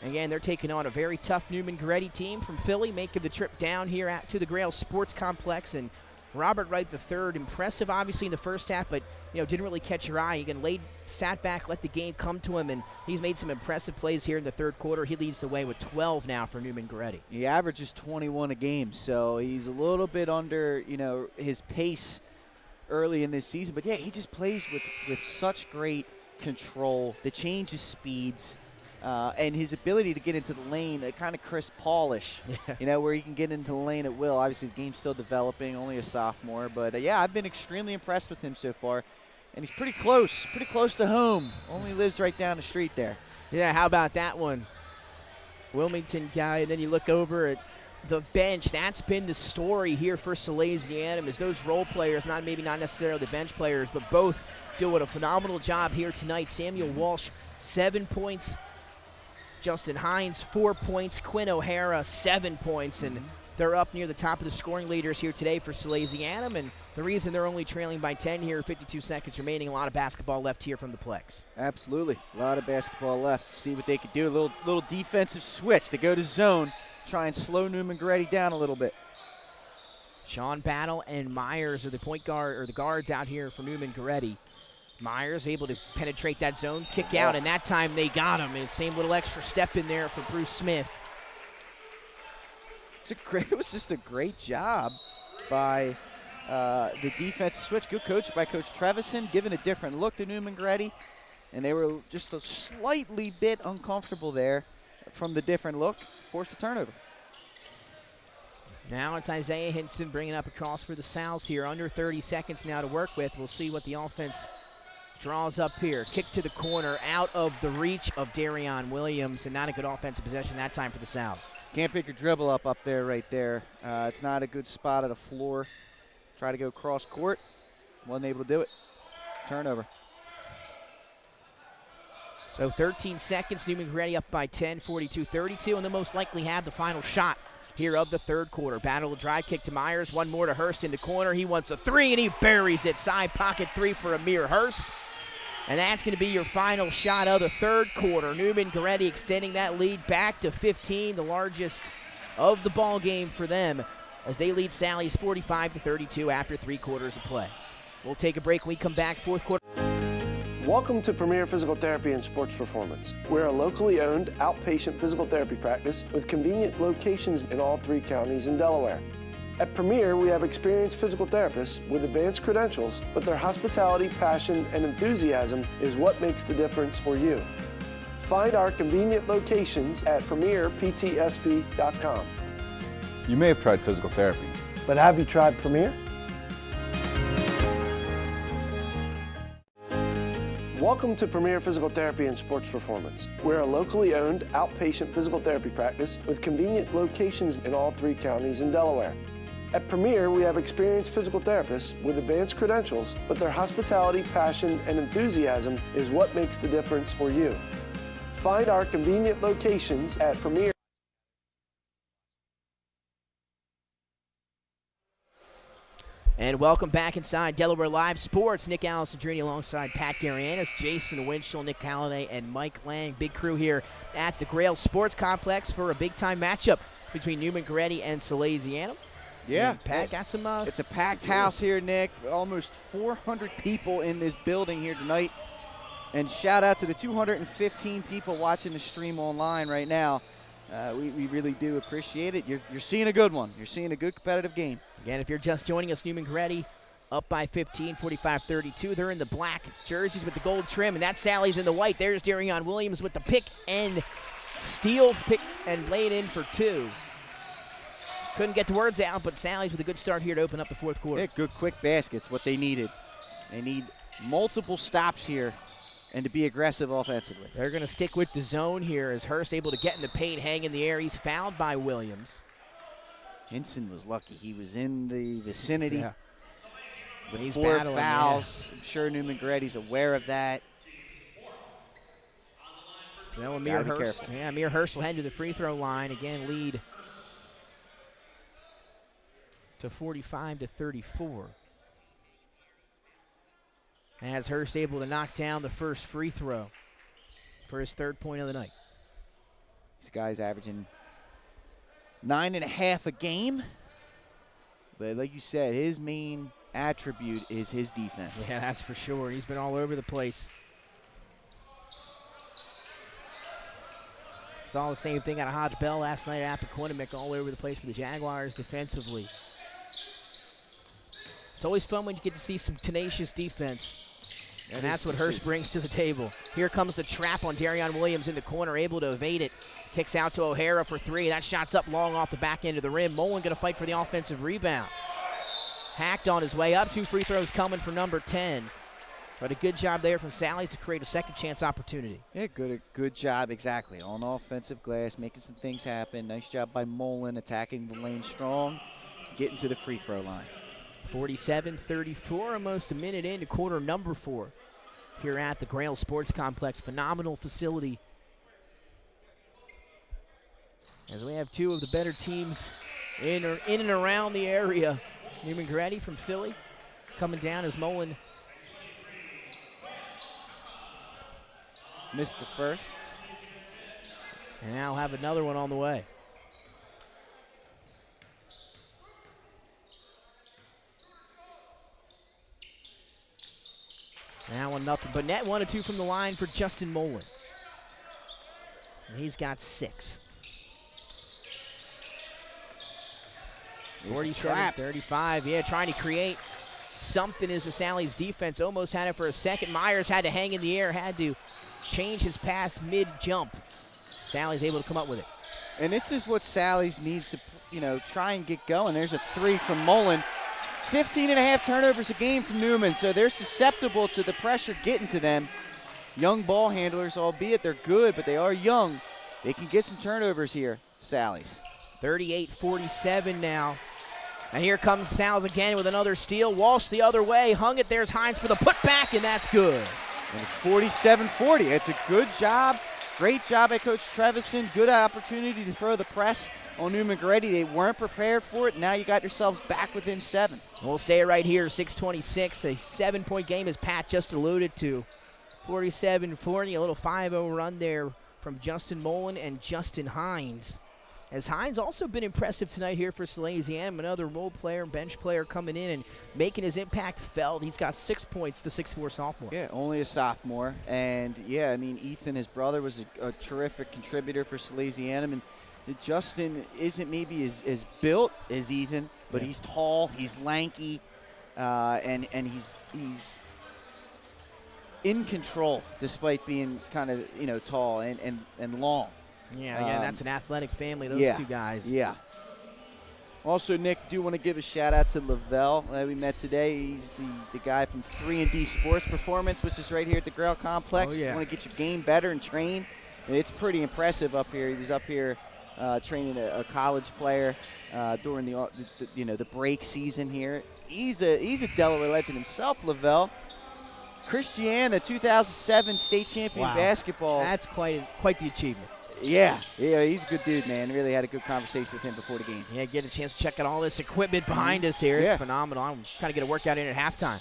Again, they're taking on a very tough Newman Goretti team from Philly, making the trip down here to the Grail Sports Complex. And Robert Wright III, impressive obviously in the first half, but didn't really catch your eye. Again, sat back, let the game come to him, and he's made some impressive plays here in the third quarter. He leads the way with 12 now for Newman Goretti. He averages 21 a game, so he's a little bit under his pace early in this season. But yeah, he just plays with such great control, the change of speeds, and his ability to get into the lane, kind of Chris Paul-ish, where he can get into the lane at will. Obviously, the game's still developing, only a sophomore. But, yeah, I've been extremely impressed with him so far. And he's pretty close to home. Only lives right down the street there. Yeah, how about that one? Wilmington guy, and then you look over at the bench. That's been the story here for Salesianum, is those role players, maybe not necessarily the bench players, but both doing a phenomenal job here tonight. Samuel Walsh, 7 points. Justin Hines, 4 points. Quinn O'Hara, 7 points. And they're up near the top of the scoring leaders here today for Salesianum. And the reason they're only trailing by 10 here, 52 seconds remaining, a lot of basketball left here from the Plex. Absolutely. A lot of basketball left. See what they could do. A little defensive switch. They go to zone, try and slow Newman Goretti down a little bit. Sean Battle and Myers are the point guard or the guards out here for Newman Goretti. Myers able to penetrate that zone, kick out, and that time they got him. And same little extra step in there for Bruce Smith. It was just a great job by the defensive switch. Good coach by Coach Trevison, giving a different look to Newman Goretti. And they were just a slightly bit uncomfortable there from the different look, forced a turnover. Now it's Isaiah Hinson bringing up across for the Sows here. Under 30 seconds now to work with. We'll see what the offense draws up here. Kick to the corner, out of the reach of Darion Williams, and not a good offensive possession that time for the Sows. Can't pick your dribble up there, right there. It's not a good spot at the floor. Try to go cross court. Wasn't able to do it. Turnover. So 13 seconds, Newman Goretti up by 10, 42-32, and they'll most likely have the final shot here of the third quarter. Battle drive kick to Myers, one more to Hurst in the corner. He wants a three, and he buries it. Side pocket three for Amir Hurst. And that's going to be your final shot of the third quarter. Newman Goretti extending that lead back to 15, the largest of the ball game for them, as they lead Sally's 45-32 after 3 quarters of play. We'll take a break when we come back, fourth quarter. Welcome to Premier Physical Therapy and Sports Performance. We're a locally owned outpatient physical therapy practice with convenient locations in all 3 counties in Delaware. At Premier, we have experienced physical therapists with advanced credentials, but their hospitality, passion, and enthusiasm is what makes the difference for you. Find our convenient locations at premierptsp.com. You may have tried physical therapy, but have you tried Premier? Welcome to Premier Physical Therapy and Sports Performance. We're a locally owned outpatient physical therapy practice with convenient locations in all 3 counties in Delaware. At Premier, we have experienced physical therapists with advanced credentials, but their hospitality, passion, and enthusiasm is what makes the difference for you. Find our convenient locations at Premier. And welcome back inside Delaware Live Sports. Nick Alessandrini alongside Pat Garianis, Jason Winchell, Nick Halliday, and Mike Lang. Big crew here at the Grail Sports Complex for a big-time matchup between Newman Goretti and Salesianum. Yeah. And Pat got some... it's a packed house here, Nick. Almost 400 people in this building here tonight. And shout out to the 215 people watching the stream online right now. We really do appreciate it. You're seeing a good one. You're seeing a good competitive game. Again, if you're just joining us, Newman Goretti up by 15, 45-32. They're in the black jerseys with the gold trim, and that's Sally's in the white. There's Darion Williams with the pick and steal, pick and lay it in for 2. Couldn't get the words out, but Sally's with a good start here to open up the fourth quarter. Yeah, good quick baskets, what they needed. They need multiple stops here and to be aggressive offensively. They're going to stick with the zone here as Hurst able to get in the paint, hang in the air. He's fouled by Williams. Hinson was lucky. He was in the vicinity. Yeah. with He's 4 battling, fouls. I'm sure Newman Goretti's aware of that. So Amir Hurst. Yeah, Amir Hurst will head to the free throw line. Again, lead to 45-34. As Hurst able to knock down the first free throw for his 3rd point of the night. This guy's averaging 9.5 a game. But like you said, his main attribute is his defense. Yeah, that's for sure. He's been all over the place. Saw the same thing out of Hodge Bell last night at Appoquinimink, all over the place for the Jaguars defensively. It's always fun when you get to see some tenacious defense. And that's what Hurst brings to the table. Here comes the trap on Darion Williams in the corner, able to evade it. Kicks out to O'Hara for 3. That shot's up long off the back end of the rim. Mullen going to fight for the offensive rebound. Hacked on his way up. 2 free throws coming for number 10. But a good job there from Sally's to create a second chance opportunity. Yeah, good job, exactly. On offensive glass, making some things happen. Nice job by Mullen, attacking the lane strong, getting to the free throw line. 47-34, almost a minute into quarter number 4 here at the Grail Sports Complex. Phenomenal facility. As we have 2 of the better teams in and around the area. Newman Goretti from Philly coming down as Mullen missed the first. And now have another one on the way. Now 1-0, but net 1 of 2 from the line for Justin Mullen. And he's got 6. 47-35, yeah, trying to create something as the Sally's defense almost had it for a second. Myers had to hang in the air, had to change his pass mid-jump. Sally's able to come up with it. And this is what Sally's needs to, try and get going. There's a 3 from Mullen. 15.5 turnovers a game from Newman, so they're susceptible to the pressure getting to them. Young ball handlers, albeit they're good, but they are young. They can get some turnovers here, Sally's. 38-47 now. And here comes Sal's again with another steal. Walsh the other way, hung it. There's Hines for the putback, and that's good. And it's 47-40. It's a good job. Great job by Coach Trevisan. Good opportunity to throw the press on Newman Goretti. They weren't prepared for it. Now you got yourselves back within 7. We'll stay right here, 6:26. A 7-point game, as Pat just alluded to. 47-40, a little 5-0 run there from Justin Mullen and Justin Hines. As Hines also been impressive tonight here for Salesianum, another role player, bench player coming in and making his impact felt. He's got 6 points, the 6'4" sophomore. Yeah, only a sophomore. And, yeah, Ethan, his brother, was a terrific contributor for Salesianum. And Justin isn't maybe as built as Ethan, but he's tall, he's lanky, and he's in control despite being kind of, tall and long. Yeah, that's an athletic family, those 2 guys. Yeah. Also, Nick, do want to give a shout-out to Lavelle that we met today. He's the guy from 3&D Sports Performance, which is right here at the Grail Complex. Oh, yeah. You want to get your game better and train. It's pretty impressive up here. He was up here training a college player during the break season here. He's a Delaware legend himself, Lavelle. Christiana, 2007 state champion basketball. That's quite the achievement. Yeah, he's a good dude, man. Really had a good conversation with him before the game. Yeah, get a chance to check out all this equipment behind us here. It's phenomenal. I'm trying to get a workout in at halftime.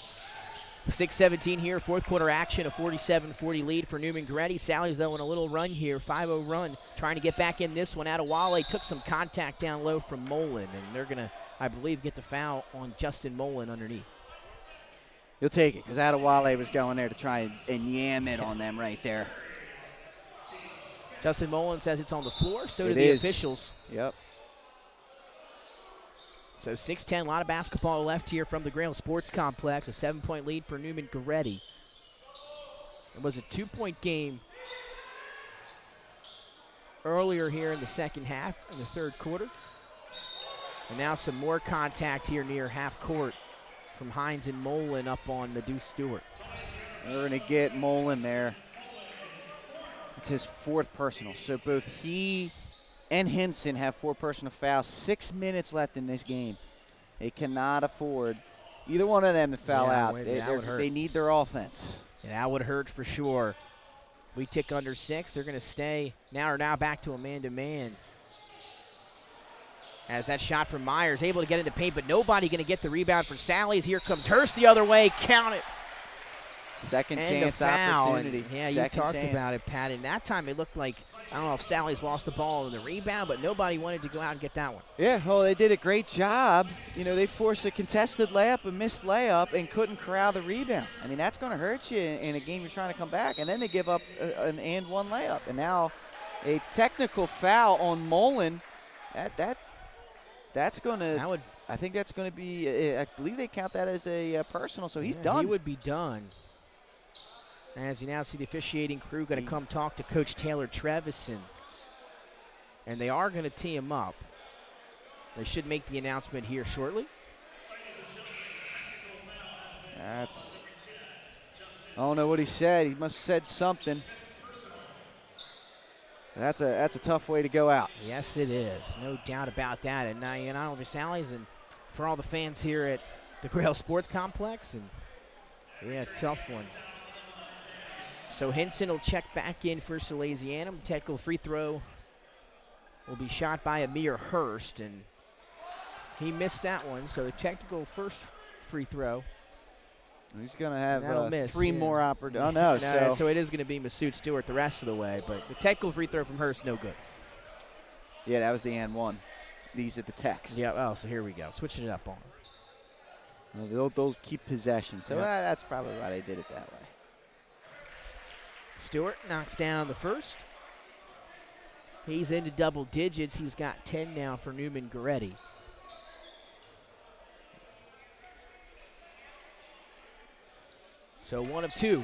6:17 here, 4th quarter action, a 47-40 lead for Newman Goretti. Sally's, though, in a little run here, 5-0 run, trying to get back in this one. Adewale took some contact down low from Mullen, and they're going to, I believe, get the foul on Justin Mullen underneath. He'll take it, because Adewale was going there to try and yam it on them right there. Justin Mullen says it's on the floor, so do the officials. Yep. So 6:10, a lot of basketball left here from the Grail Sports Complex. A 7-point lead for Newman Goretti. It was a 2-point game earlier here in the second half, in the 3rd quarter. And now some more contact here near half court from Hines and Mullen up on the Deuce Stewart. We're going to get Mullen there. It's his 4th personal. So both he and Hinson have 4 personal fouls. 6 minutes left in this game. They cannot afford Either one of them to foul out. That would hurt. They need their offense. Yeah, that would hurt for sure. We tick under 6. They're going to stay now back to a man-to-man. As that shot from Myers, able to get in the paint, but nobody going to get the rebound for Sally's. Here comes Hurst the other way. Count it. Second And chance a foul. opportunity. Yeah, you talked about it, Pat. And that time it looked like, I don't know if Sally's lost the ball in the rebound, but nobody wanted to go out and get that one. Yeah, well, they did a great job. You know, they forced a contested layup, a missed layup, and couldn't corral the rebound. I mean, that's going to hurt you in a game you're trying to come back. And then they give up an and one layup. And now a technical foul on Mullen. That's going to, I think that's going to be, I believe they count that as a personal, so he's done. He would be done. As you now see the officiating crew going to come talk to Coach Taylor Trevison. And they are going to tee him up. They should make the announcement here shortly. I don't know what he said. He must have said something. That's a tough way to go out. Yes, it is. No doubt about that. And now, you know, for Sally's and for all the fans here at the Grail Sports Complex. And, yeah, tough one. So Henson will check back in for Salesianum. Technical free throw will be shot by Amir Hurst, and he missed that one. So the technical first free throw. He's going to have three more opportunities. Oh, no. So it is going to be Masood Stewart the rest of the way. But the technical free throw from Hurst, no good. Yeah, that was the and one. These are the techs. Yeah, oh, so here we go. Switching it up on them. Well, those keep possession. So that's probably why they did it that way. Stewart knocks down the first. He's into double digits. He's got 10 now for Newman Goretti. So 1 of 2.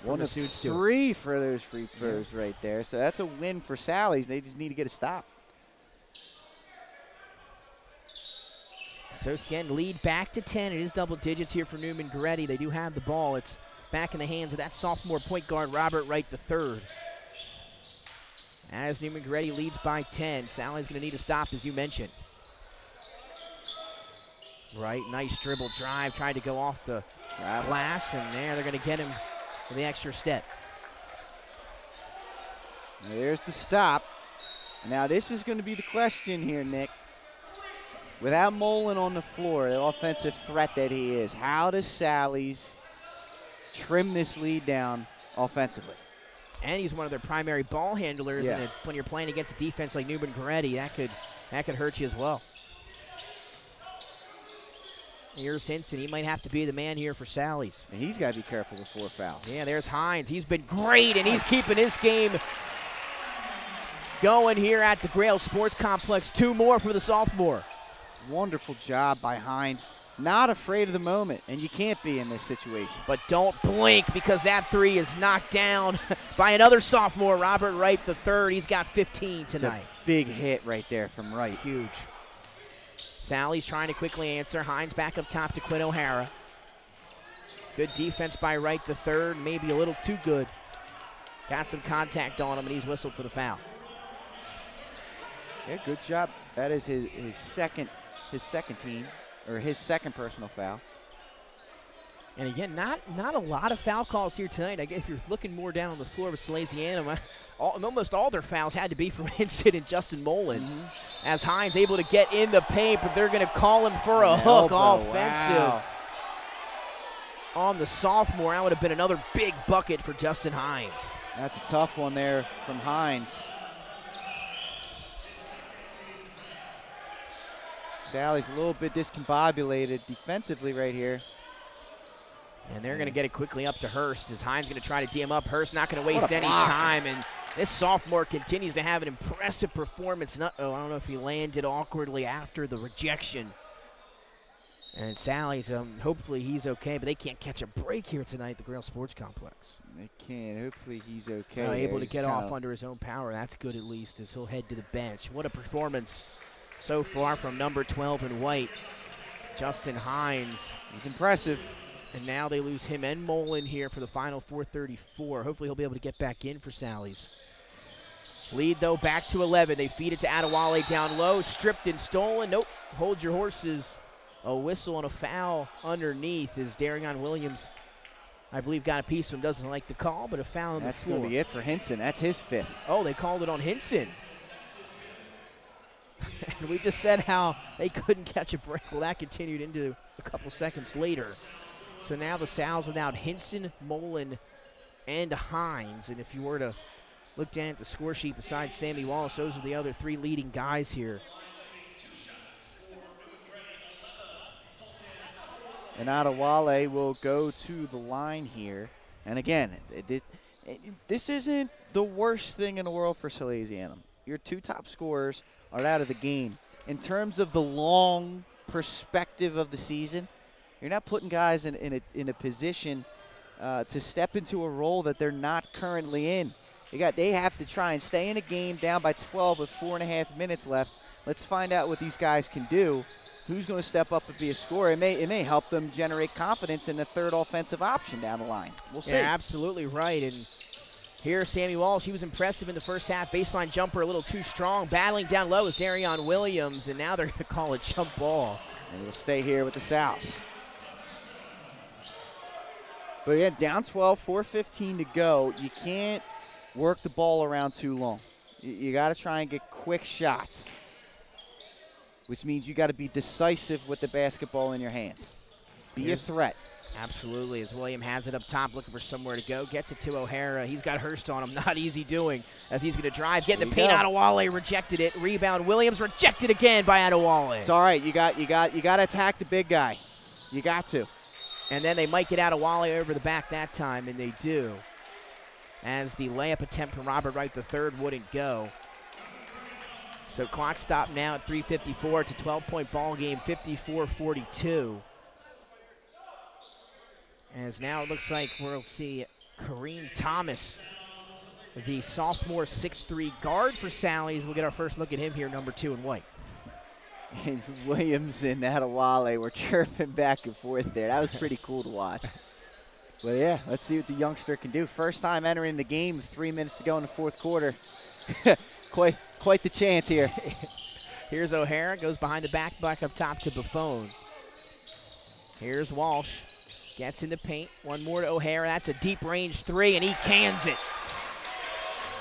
One of 3 for those free throws right there. So that's a win for Sally's. They just need to get a stop. So again, lead back to 10. It is double digits here for Newman Goretti. They do have the ball. It's back in the hands of that sophomore point guard, Robert Wright III. As Newman Goretti leads by 10, Sally's going to need a stop, as you mentioned. Right, nice dribble drive, tried to go off the glass, and there they're going to get him for the extra step. There's the stop. Now this is going to be the question here, Nick. Without Mullen on the floor, the offensive threat that he is, how does Sally's trim this lead down offensively? And he's one of their primary ball handlers, and when you're playing against a defense like Newman Goretti, that could hurt you as well. Here's Henson. He might have to be the man here for Sally's. And he's got to be careful with 4 fouls. Yeah, there's Hines. He's been great, and he's keeping his game going here at the Grail Sports Complex. 2 more for the sophomore. Wonderful job by Hines. Not afraid of the moment, and you can't be in this situation. But don't blink, because that 3 is knocked down by another sophomore, Robert Wright III. He's got 15 tonight. It's a big hit right there from Wright. Huge. Sally's trying to quickly answer. Hines back up top to Quinn O'Hara. Good defense by Wright III, maybe a little too good. Got some contact on him, and he's whistled for the foul. Yeah, good job. That is his second team. Or his second personal foul. And again, not a lot of foul calls here tonight. I guess if you're looking more down on the floor with Salesianum, almost all their fouls had to be from Henson and Justin Mullen. As Hines able to get in the paint, but they're going to call him for a hook offensive on the sophomore. That would have been another big bucket for Justin Hines. That's a tough one there from Hines. Sally's a little bit discombobulated defensively right here. And they're going to get it quickly up to Hurst as Hines going to try to D him up. Hurst not going to waste any time. And this sophomore continues to have an impressive performance. I don't know if he landed awkwardly after the rejection. And Sally's, hopefully he's okay, but they can't catch a break here tonight at the Grail Sports Complex. They can't. Hopefully he's okay. Able to get off under his own power. That's good at least as he'll head to the bench. What a performance so far from number 12 in white, Justin Hines. He's impressive. And now they lose him and Mullen here for the final 4:34. Hopefully he'll be able to get back in for Sally's. Lead, though, back to 11. They feed it to Adewale down low. Stripped and stolen. Nope. Hold your horses. a whistle and a foul underneath as Darion Williams, I believe, got a piece of him. Doesn't like the call, but a foul on the floor. That's going to be it for Hinson. That's his 5th. Oh, they called it on Hinson. And we just said how they couldn't catch a break. Well, that continued into a couple seconds later. So now the Sal's without Hinson, Mullen, and Hines. And if you were to look down at the score sheet besides Sammy Wallace, those are the other 3 leading guys here. And Adewale will go to the line here. And again, this isn't the worst thing in the world for Salesianum. Your 2 top scorers are out of the game. In terms of the long perspective of the season, you're not putting guys in a position to step into a role that they're not currently in. They have to try and stay in a game down by 12 with 4.5 minutes left. Let's find out what these guys can do. Who's going to step up and be a scorer? It may help them generate confidence in the 3rd offensive option down the line. We'll see. Yeah, absolutely right. And here, Sammy Walsh, he was impressive in the first half. Baseline jumper a little too strong. Battling down low is Darion Williams, and now they're going to call a jump ball. And we'll stay here with the Sows. But yeah, down 12, 4:15 to go. You can't work the ball around too long. You got to try and get quick shots, which means you got to be decisive with the basketball in your hands. Be a threat. Absolutely, as William has it up top, looking for somewhere to go. Gets it to O'Hara. He's got Hurst on him. Not easy doing as he's going to drive. Get in the paint. Adewale rejected it. Rebound. Williams rejected again by Adewale. It's all right. You got to attack the big guy. You got to. And then they might get Adewale over the back that time, and they do. As the layup attempt from Robert Wright III wouldn't go. So clock stop now at 3:54. It's a 12-point ball game, 54-42. As now it looks like we'll see Kareem Thomas, the sophomore 6'3" guard for Sally's. We'll get our first look at him here, number 2 in white. And Williams and Adewale were chirping back and forth there. That was pretty cool to watch. But yeah, let's see what the youngster can do. First time entering the game with 3 minutes to go in the 4th quarter. Quite the chance here. Here's O'Hara, goes behind the back up top to Buffone. Here's Walsh. Gets in the paint. One more to O'Hara. That's a deep range 3, and he cans it.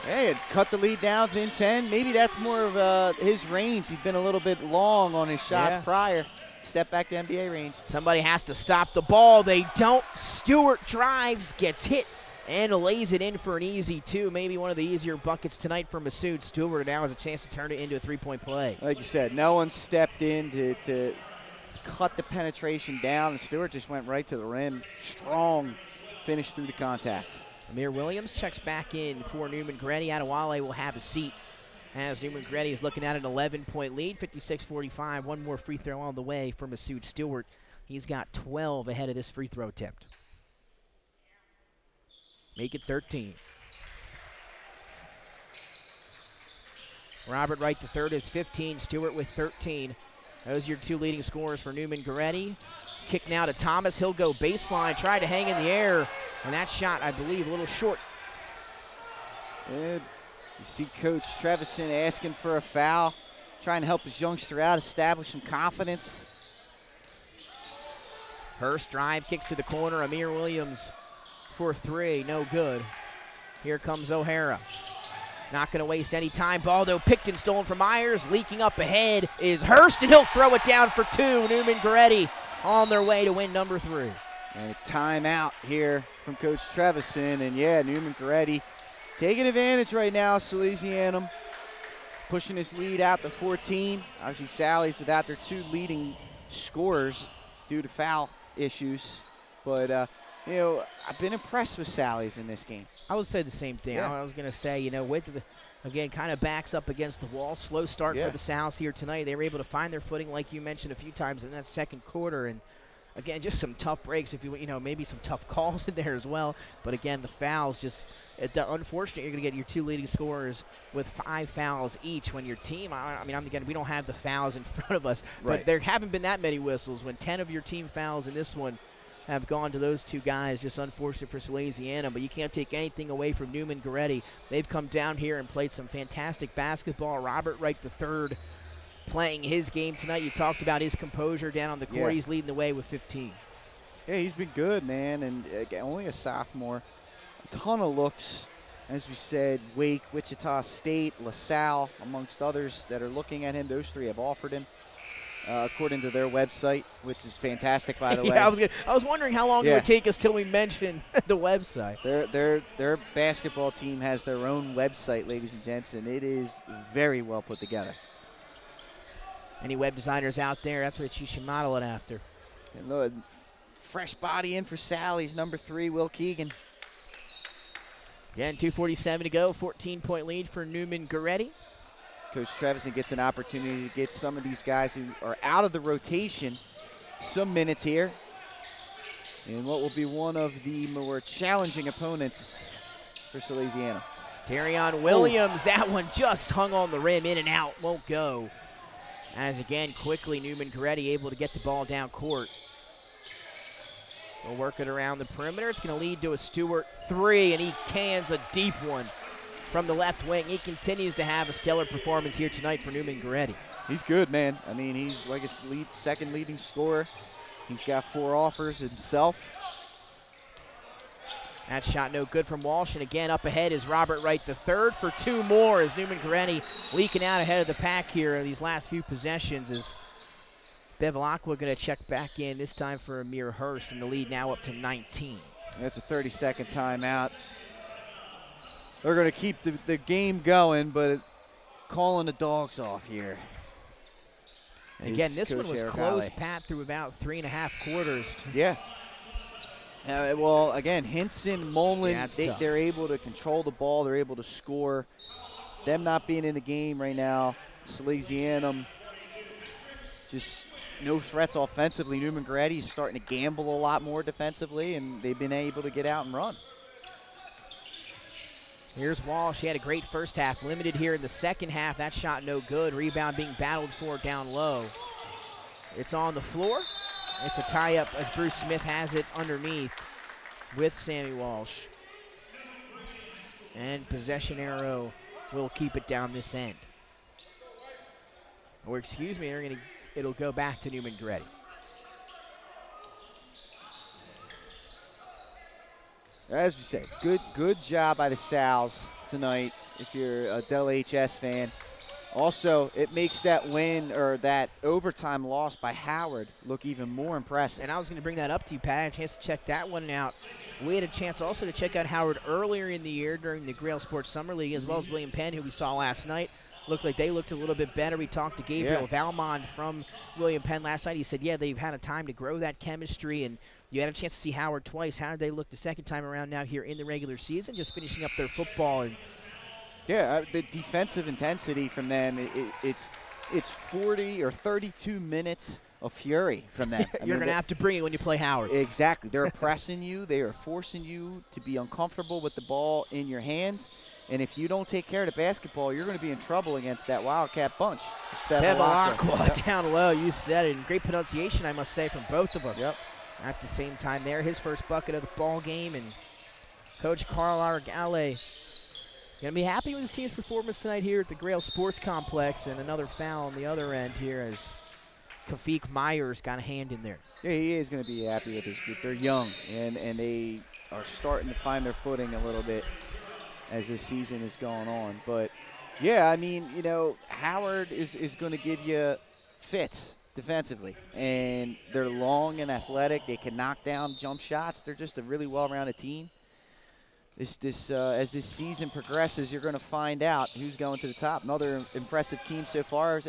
Hey, cut the lead down within 10. Maybe that's more of his range. He's been a little bit long on his shots prior. Step back to NBA range. Somebody has to stop the ball. They don't. Stewart drives, gets hit, and lays it in for an easy 2. Maybe one of the easier buckets tonight for Masood Stewart. Now has a chance to turn it into a 3-point play. Like you said, no one stepped in to cut the penetration down, and Stewart just went right to the rim. Strong finish through the contact. Amir Williams checks back in for Newman Goretti. Adewale will have a seat as Newman Goretti is looking at an 11-point lead, 56-45. One more free throw on the way for Masood Stewart. He's got 12 ahead of this free throw attempt. Make it 13. Robert Wright III is 15. Stewart with 13. Those are your 2 leading scorers for Newman Goretti. Kick now to Thomas. He'll go baseline, try to hang in the air, and that shot, I believe, a little short. Good. You see Coach Trevison asking for a foul, trying to help his youngster out, establish some confidence. Hurst drive, kicks to the corner. Amir Williams for 3, no good. Here comes O'Hara. Not going to waste any time. Ball, though, picked and stolen from Myers. Leaking up ahead is Hurst, and he'll throw it down for 2. Newman Goretti on their way to win number 3. And a timeout here from Coach Trevison. And, yeah, Newman Goretti taking advantage right now. Salesianum pushing his lead out to 14. Obviously, Sally's without their 2 leading scorers due to foul issues. But, you know, I've been impressed with Sally's in this game. I would say the same thing. Yeah. I was going to say, you know, again, kind of backs up against the wall. Slow start for the Sows here tonight. They were able to find their footing, like you mentioned a few times, in that 2nd quarter. And, again, just some tough breaks, if you know, maybe some tough calls in there as well. But, again, the fouls just unfortunate you're going to get your 2 leading scorers with 5 fouls each when your team, again, we don't have the fouls in front of us. But there haven't been that many whistles. When 10 of your team fouls in this one have gone to those 2 guys, just unfortunate for Salesianum, but you can't take anything away from Newman Goretti. They've come down here and played some fantastic basketball. Robert Wright III playing his game tonight. You talked about his composure down on the court. Yeah. He's leading the way with 15. Yeah, he's been good, man, and only a sophomore. A ton of looks, as we said, Wake, Wichita State, LaSalle, amongst others that are looking at him. Those three have offered him, according to their website, which is fantastic, by the way. I was wondering how long it would take us till we mentioned the website. Their basketball team has their own website, ladies and gents, and it is very well put together. Any web designers out there, that's what you should model it after. And look, fresh body in for Sally's number 3, Will Keegan. Again, 2:47 to go, 14-point lead for Newman Goretti. Coach Trevison gets an opportunity to get some of these guys who are out of the rotation some minutes here in what will be one of the more challenging opponents for Salesianum. Darion Williams, that one just hung on the rim, in and out, won't go. As again, quickly Newman Goretti able to get the ball down court. We'll work it around the perimeter. It's going to lead to a Stewart 3, and he cans a deep one from the left wing. He continues to have a stellar performance here tonight for Newman Goretti. He's good, man. I mean, he's like a second leading scorer. He's got 4 offers himself. That shot no good from Walsh, and again up ahead is Robert Wright the third for 2 more as Newman Goretti leaking out ahead of the pack here in these last few possessions. As Bevilacqua going to check back in, this time for Amir Hurst, and the lead now up to 19. That's a 30-second timeout. They're going to keep the game going, but calling the dogs off here. And again, this one was close, Pat, through about 3.5 quarters. Yeah. Well, again, Hinson, Mullen, they're able to control the ball. They're able to score. Them not being in the game right now, Salesianum just no threats offensively. Newman Goretti is starting to gamble a lot more defensively, and they've been able to get out and run. Here's Walsh. He had a great first half, limited here in the second half. That shot no good. Rebound being battled for down low. It's on the floor. It's a tie-up as Bruce Smith has it underneath with Sammy Walsh. And possession arrow will keep it down this end. Or excuse me, it'll go back to Newman Goretti. As we said, good job by the Sal's tonight if you're a Del HS fan. Also, it makes that win or that overtime loss by Howard look even more impressive. And I was going to bring that up to you, Pat. I had a chance to check that one out. We had a chance also to check out Howard earlier in the year during the Grail Sports Summer League, as well as William Penn, who we saw last night. Looked like they looked a little bit better. We talked to Gabriel Valmont from William Penn last night. He said, yeah, they've had a time to grow that chemistry, and you had a chance to see Howard twice. How did they look the second time around now here in the regular season, just finishing up their football? And yeah, the defensive intensity from them, it's 40 or 32 minutes of fury from them. You're going to have to bring it when you play Howard. Exactly. They're pressing you. They are forcing you to be uncomfortable with the ball in your hands. And if you don't take care of the basketball, you're going to be in trouble against that Wildcat bunch. Bevilacqua down low. You said it. And great pronunciation, I must say, from both of us. Yep. At the same time there, his first bucket of the ball game. And Coach Carl Argale going to be happy with his team's performance tonight here at the Grail Sports Complex. And another foul on the other end here as Kafik Myers got a hand in there. Yeah, he is going to be happy with his group. They're young, and they are starting to find their footing a little bit as this season is going on. But, yeah, I mean, you know, Howard is going to give you fits defensively. And they're long and athletic. They can knock down jump shots. They're just a really well-rounded team. As this season progresses, you're going to find out who's going to the top. Another impressive team so far is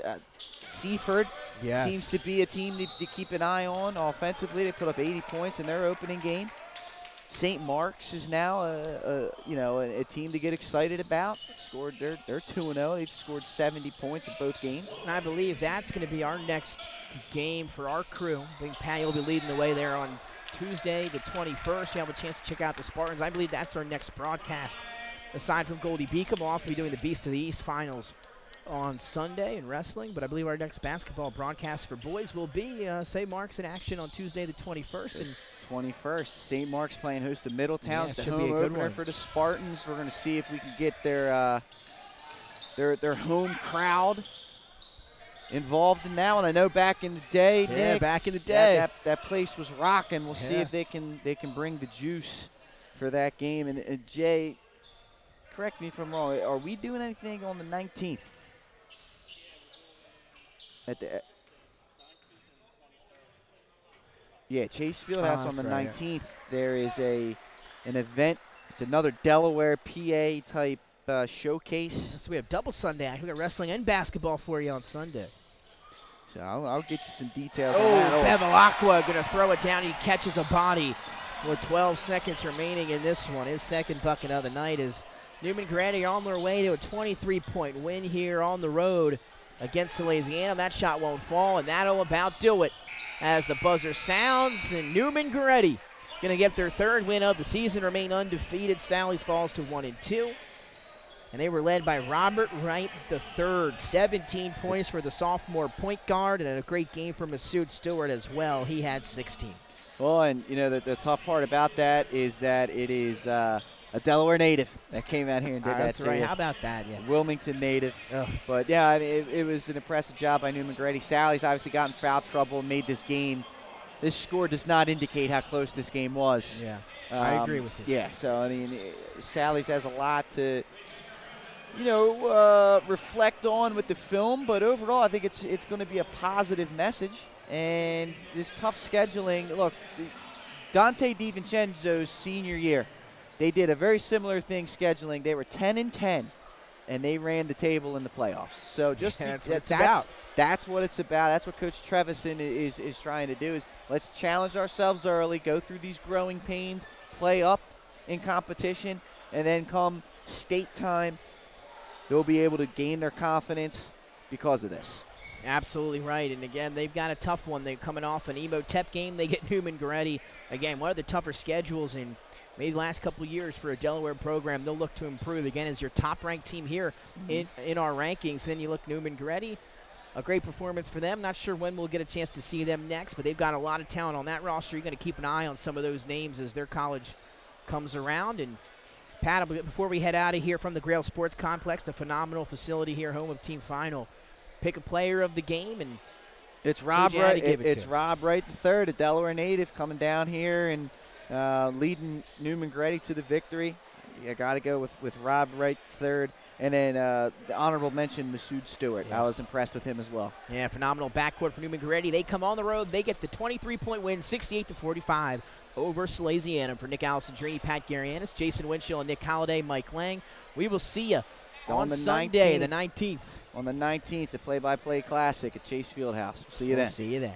Seaford. Yes. Seems to be a team to keep an eye on offensively. They put up 80 points in their opening game. St. Mark's is now a team to get excited about. They're 2-0. They've scored 70 points in both games. And I believe that's going to be our next game for our crew. I think Patty will be leading the way there on Tuesday the 21st. You have a chance to check out the Spartans. I believe that's our next broadcast. Aside from Goldie Beacom, we'll also be doing the Beast of the East finals on Sunday in wrestling, but I believe our next basketball broadcast for boys will be St. Mark's in action on Tuesday the 21st. And 21st, St. Mark's playing host to Middletown. Yeah, it's the should be home a good opener one for the Spartans. We're going to see if we can get their home crowd involved in that one. I know back in the day, Yeah, Nick, back in the day. that place was rocking. We'll see Yeah. if they can bring the juice for that game. And Jay, correct me if I'm wrong. Are we doing anything on the 19th? Chase Fieldhouse on the 19th. There is an event. It's another Delaware PA type showcase. So we have double Sunday act. We got wrestling and basketball for you on Sunday. So I'll get you some details on that. Bevilacqua going to throw it down. He catches a body with 12 seconds remaining in this one. His second bucket of the night is Newman Goretti on their way to a 23-point win here on the road against Salesianum. That shot won't fall, and that'll about do it as the buzzer sounds. And Newman Goretti going to get their third win of the season, remain undefeated. Sally's falls to 1-2. And they were led by Robert Wright III. 17 points for the sophomore point guard, and a great game for Masood Stewart as well. He had 16. Well, and the tough part about that is that it is a Delaware native that came out here and did that. That's right. How about that? Yeah. Wilmington native. Ugh. But yeah, I mean, it was an impressive job by Newman Goretti. Sally's obviously got in foul trouble and made this game. This score does not indicate how close this game was. Yeah, I agree with you. Yeah, so I mean, Sally's has a lot to reflect on with the film, but overall I think it's going to be a positive message. And this tough scheduling, look, Dante DiVincenzo's senior year, they did a very similar thing scheduling. They were 10-10, and they ran the table in the playoffs. So just that's what it's about. That's what it's about. That's what Coach Trevison is trying to do, is let's challenge ourselves early, go through these growing pains, play up in competition, and then come state time, they'll be able to gain their confidence because of this. Absolutely right. And again, they've got a tough one. They're coming off an Emotep game. They get Newman Goretti. Again, one of the tougher schedules in maybe the last couple of years for a Delaware program. They'll look to improve. Again, as your top-ranked team here in our rankings. Then you look Newman Goretti. A great performance for them. Not sure when we'll get a chance to see them next, but they've got a lot of talent on that roster. You're going to keep an eye on some of those names as their college comes around. And Pat, before we head out of here from the Grail Sports Complex, the phenomenal facility here, home of Team Final, pick a player of the game, and it's Rob Wright. It's Rob Wright III, a Delaware native, coming down here and leading Newman Goretti to the victory. I got to go with Rob Wright III. And then the honorable mention, Masood Stewart. Yeah. I was impressed with him as well. Yeah, phenomenal backcourt for Newman Goretti. They come on the road. They get the 23-point win, 68-45 over Salesianum. For Nick Alessandrini, Pat Garianis, Jason Winchell, and Nick Holliday, Mike Lang. We will see you on Sunday, the 19th. On the 19th, the Play-by-Play Classic at Chase Fieldhouse. We'll see you then. See you then.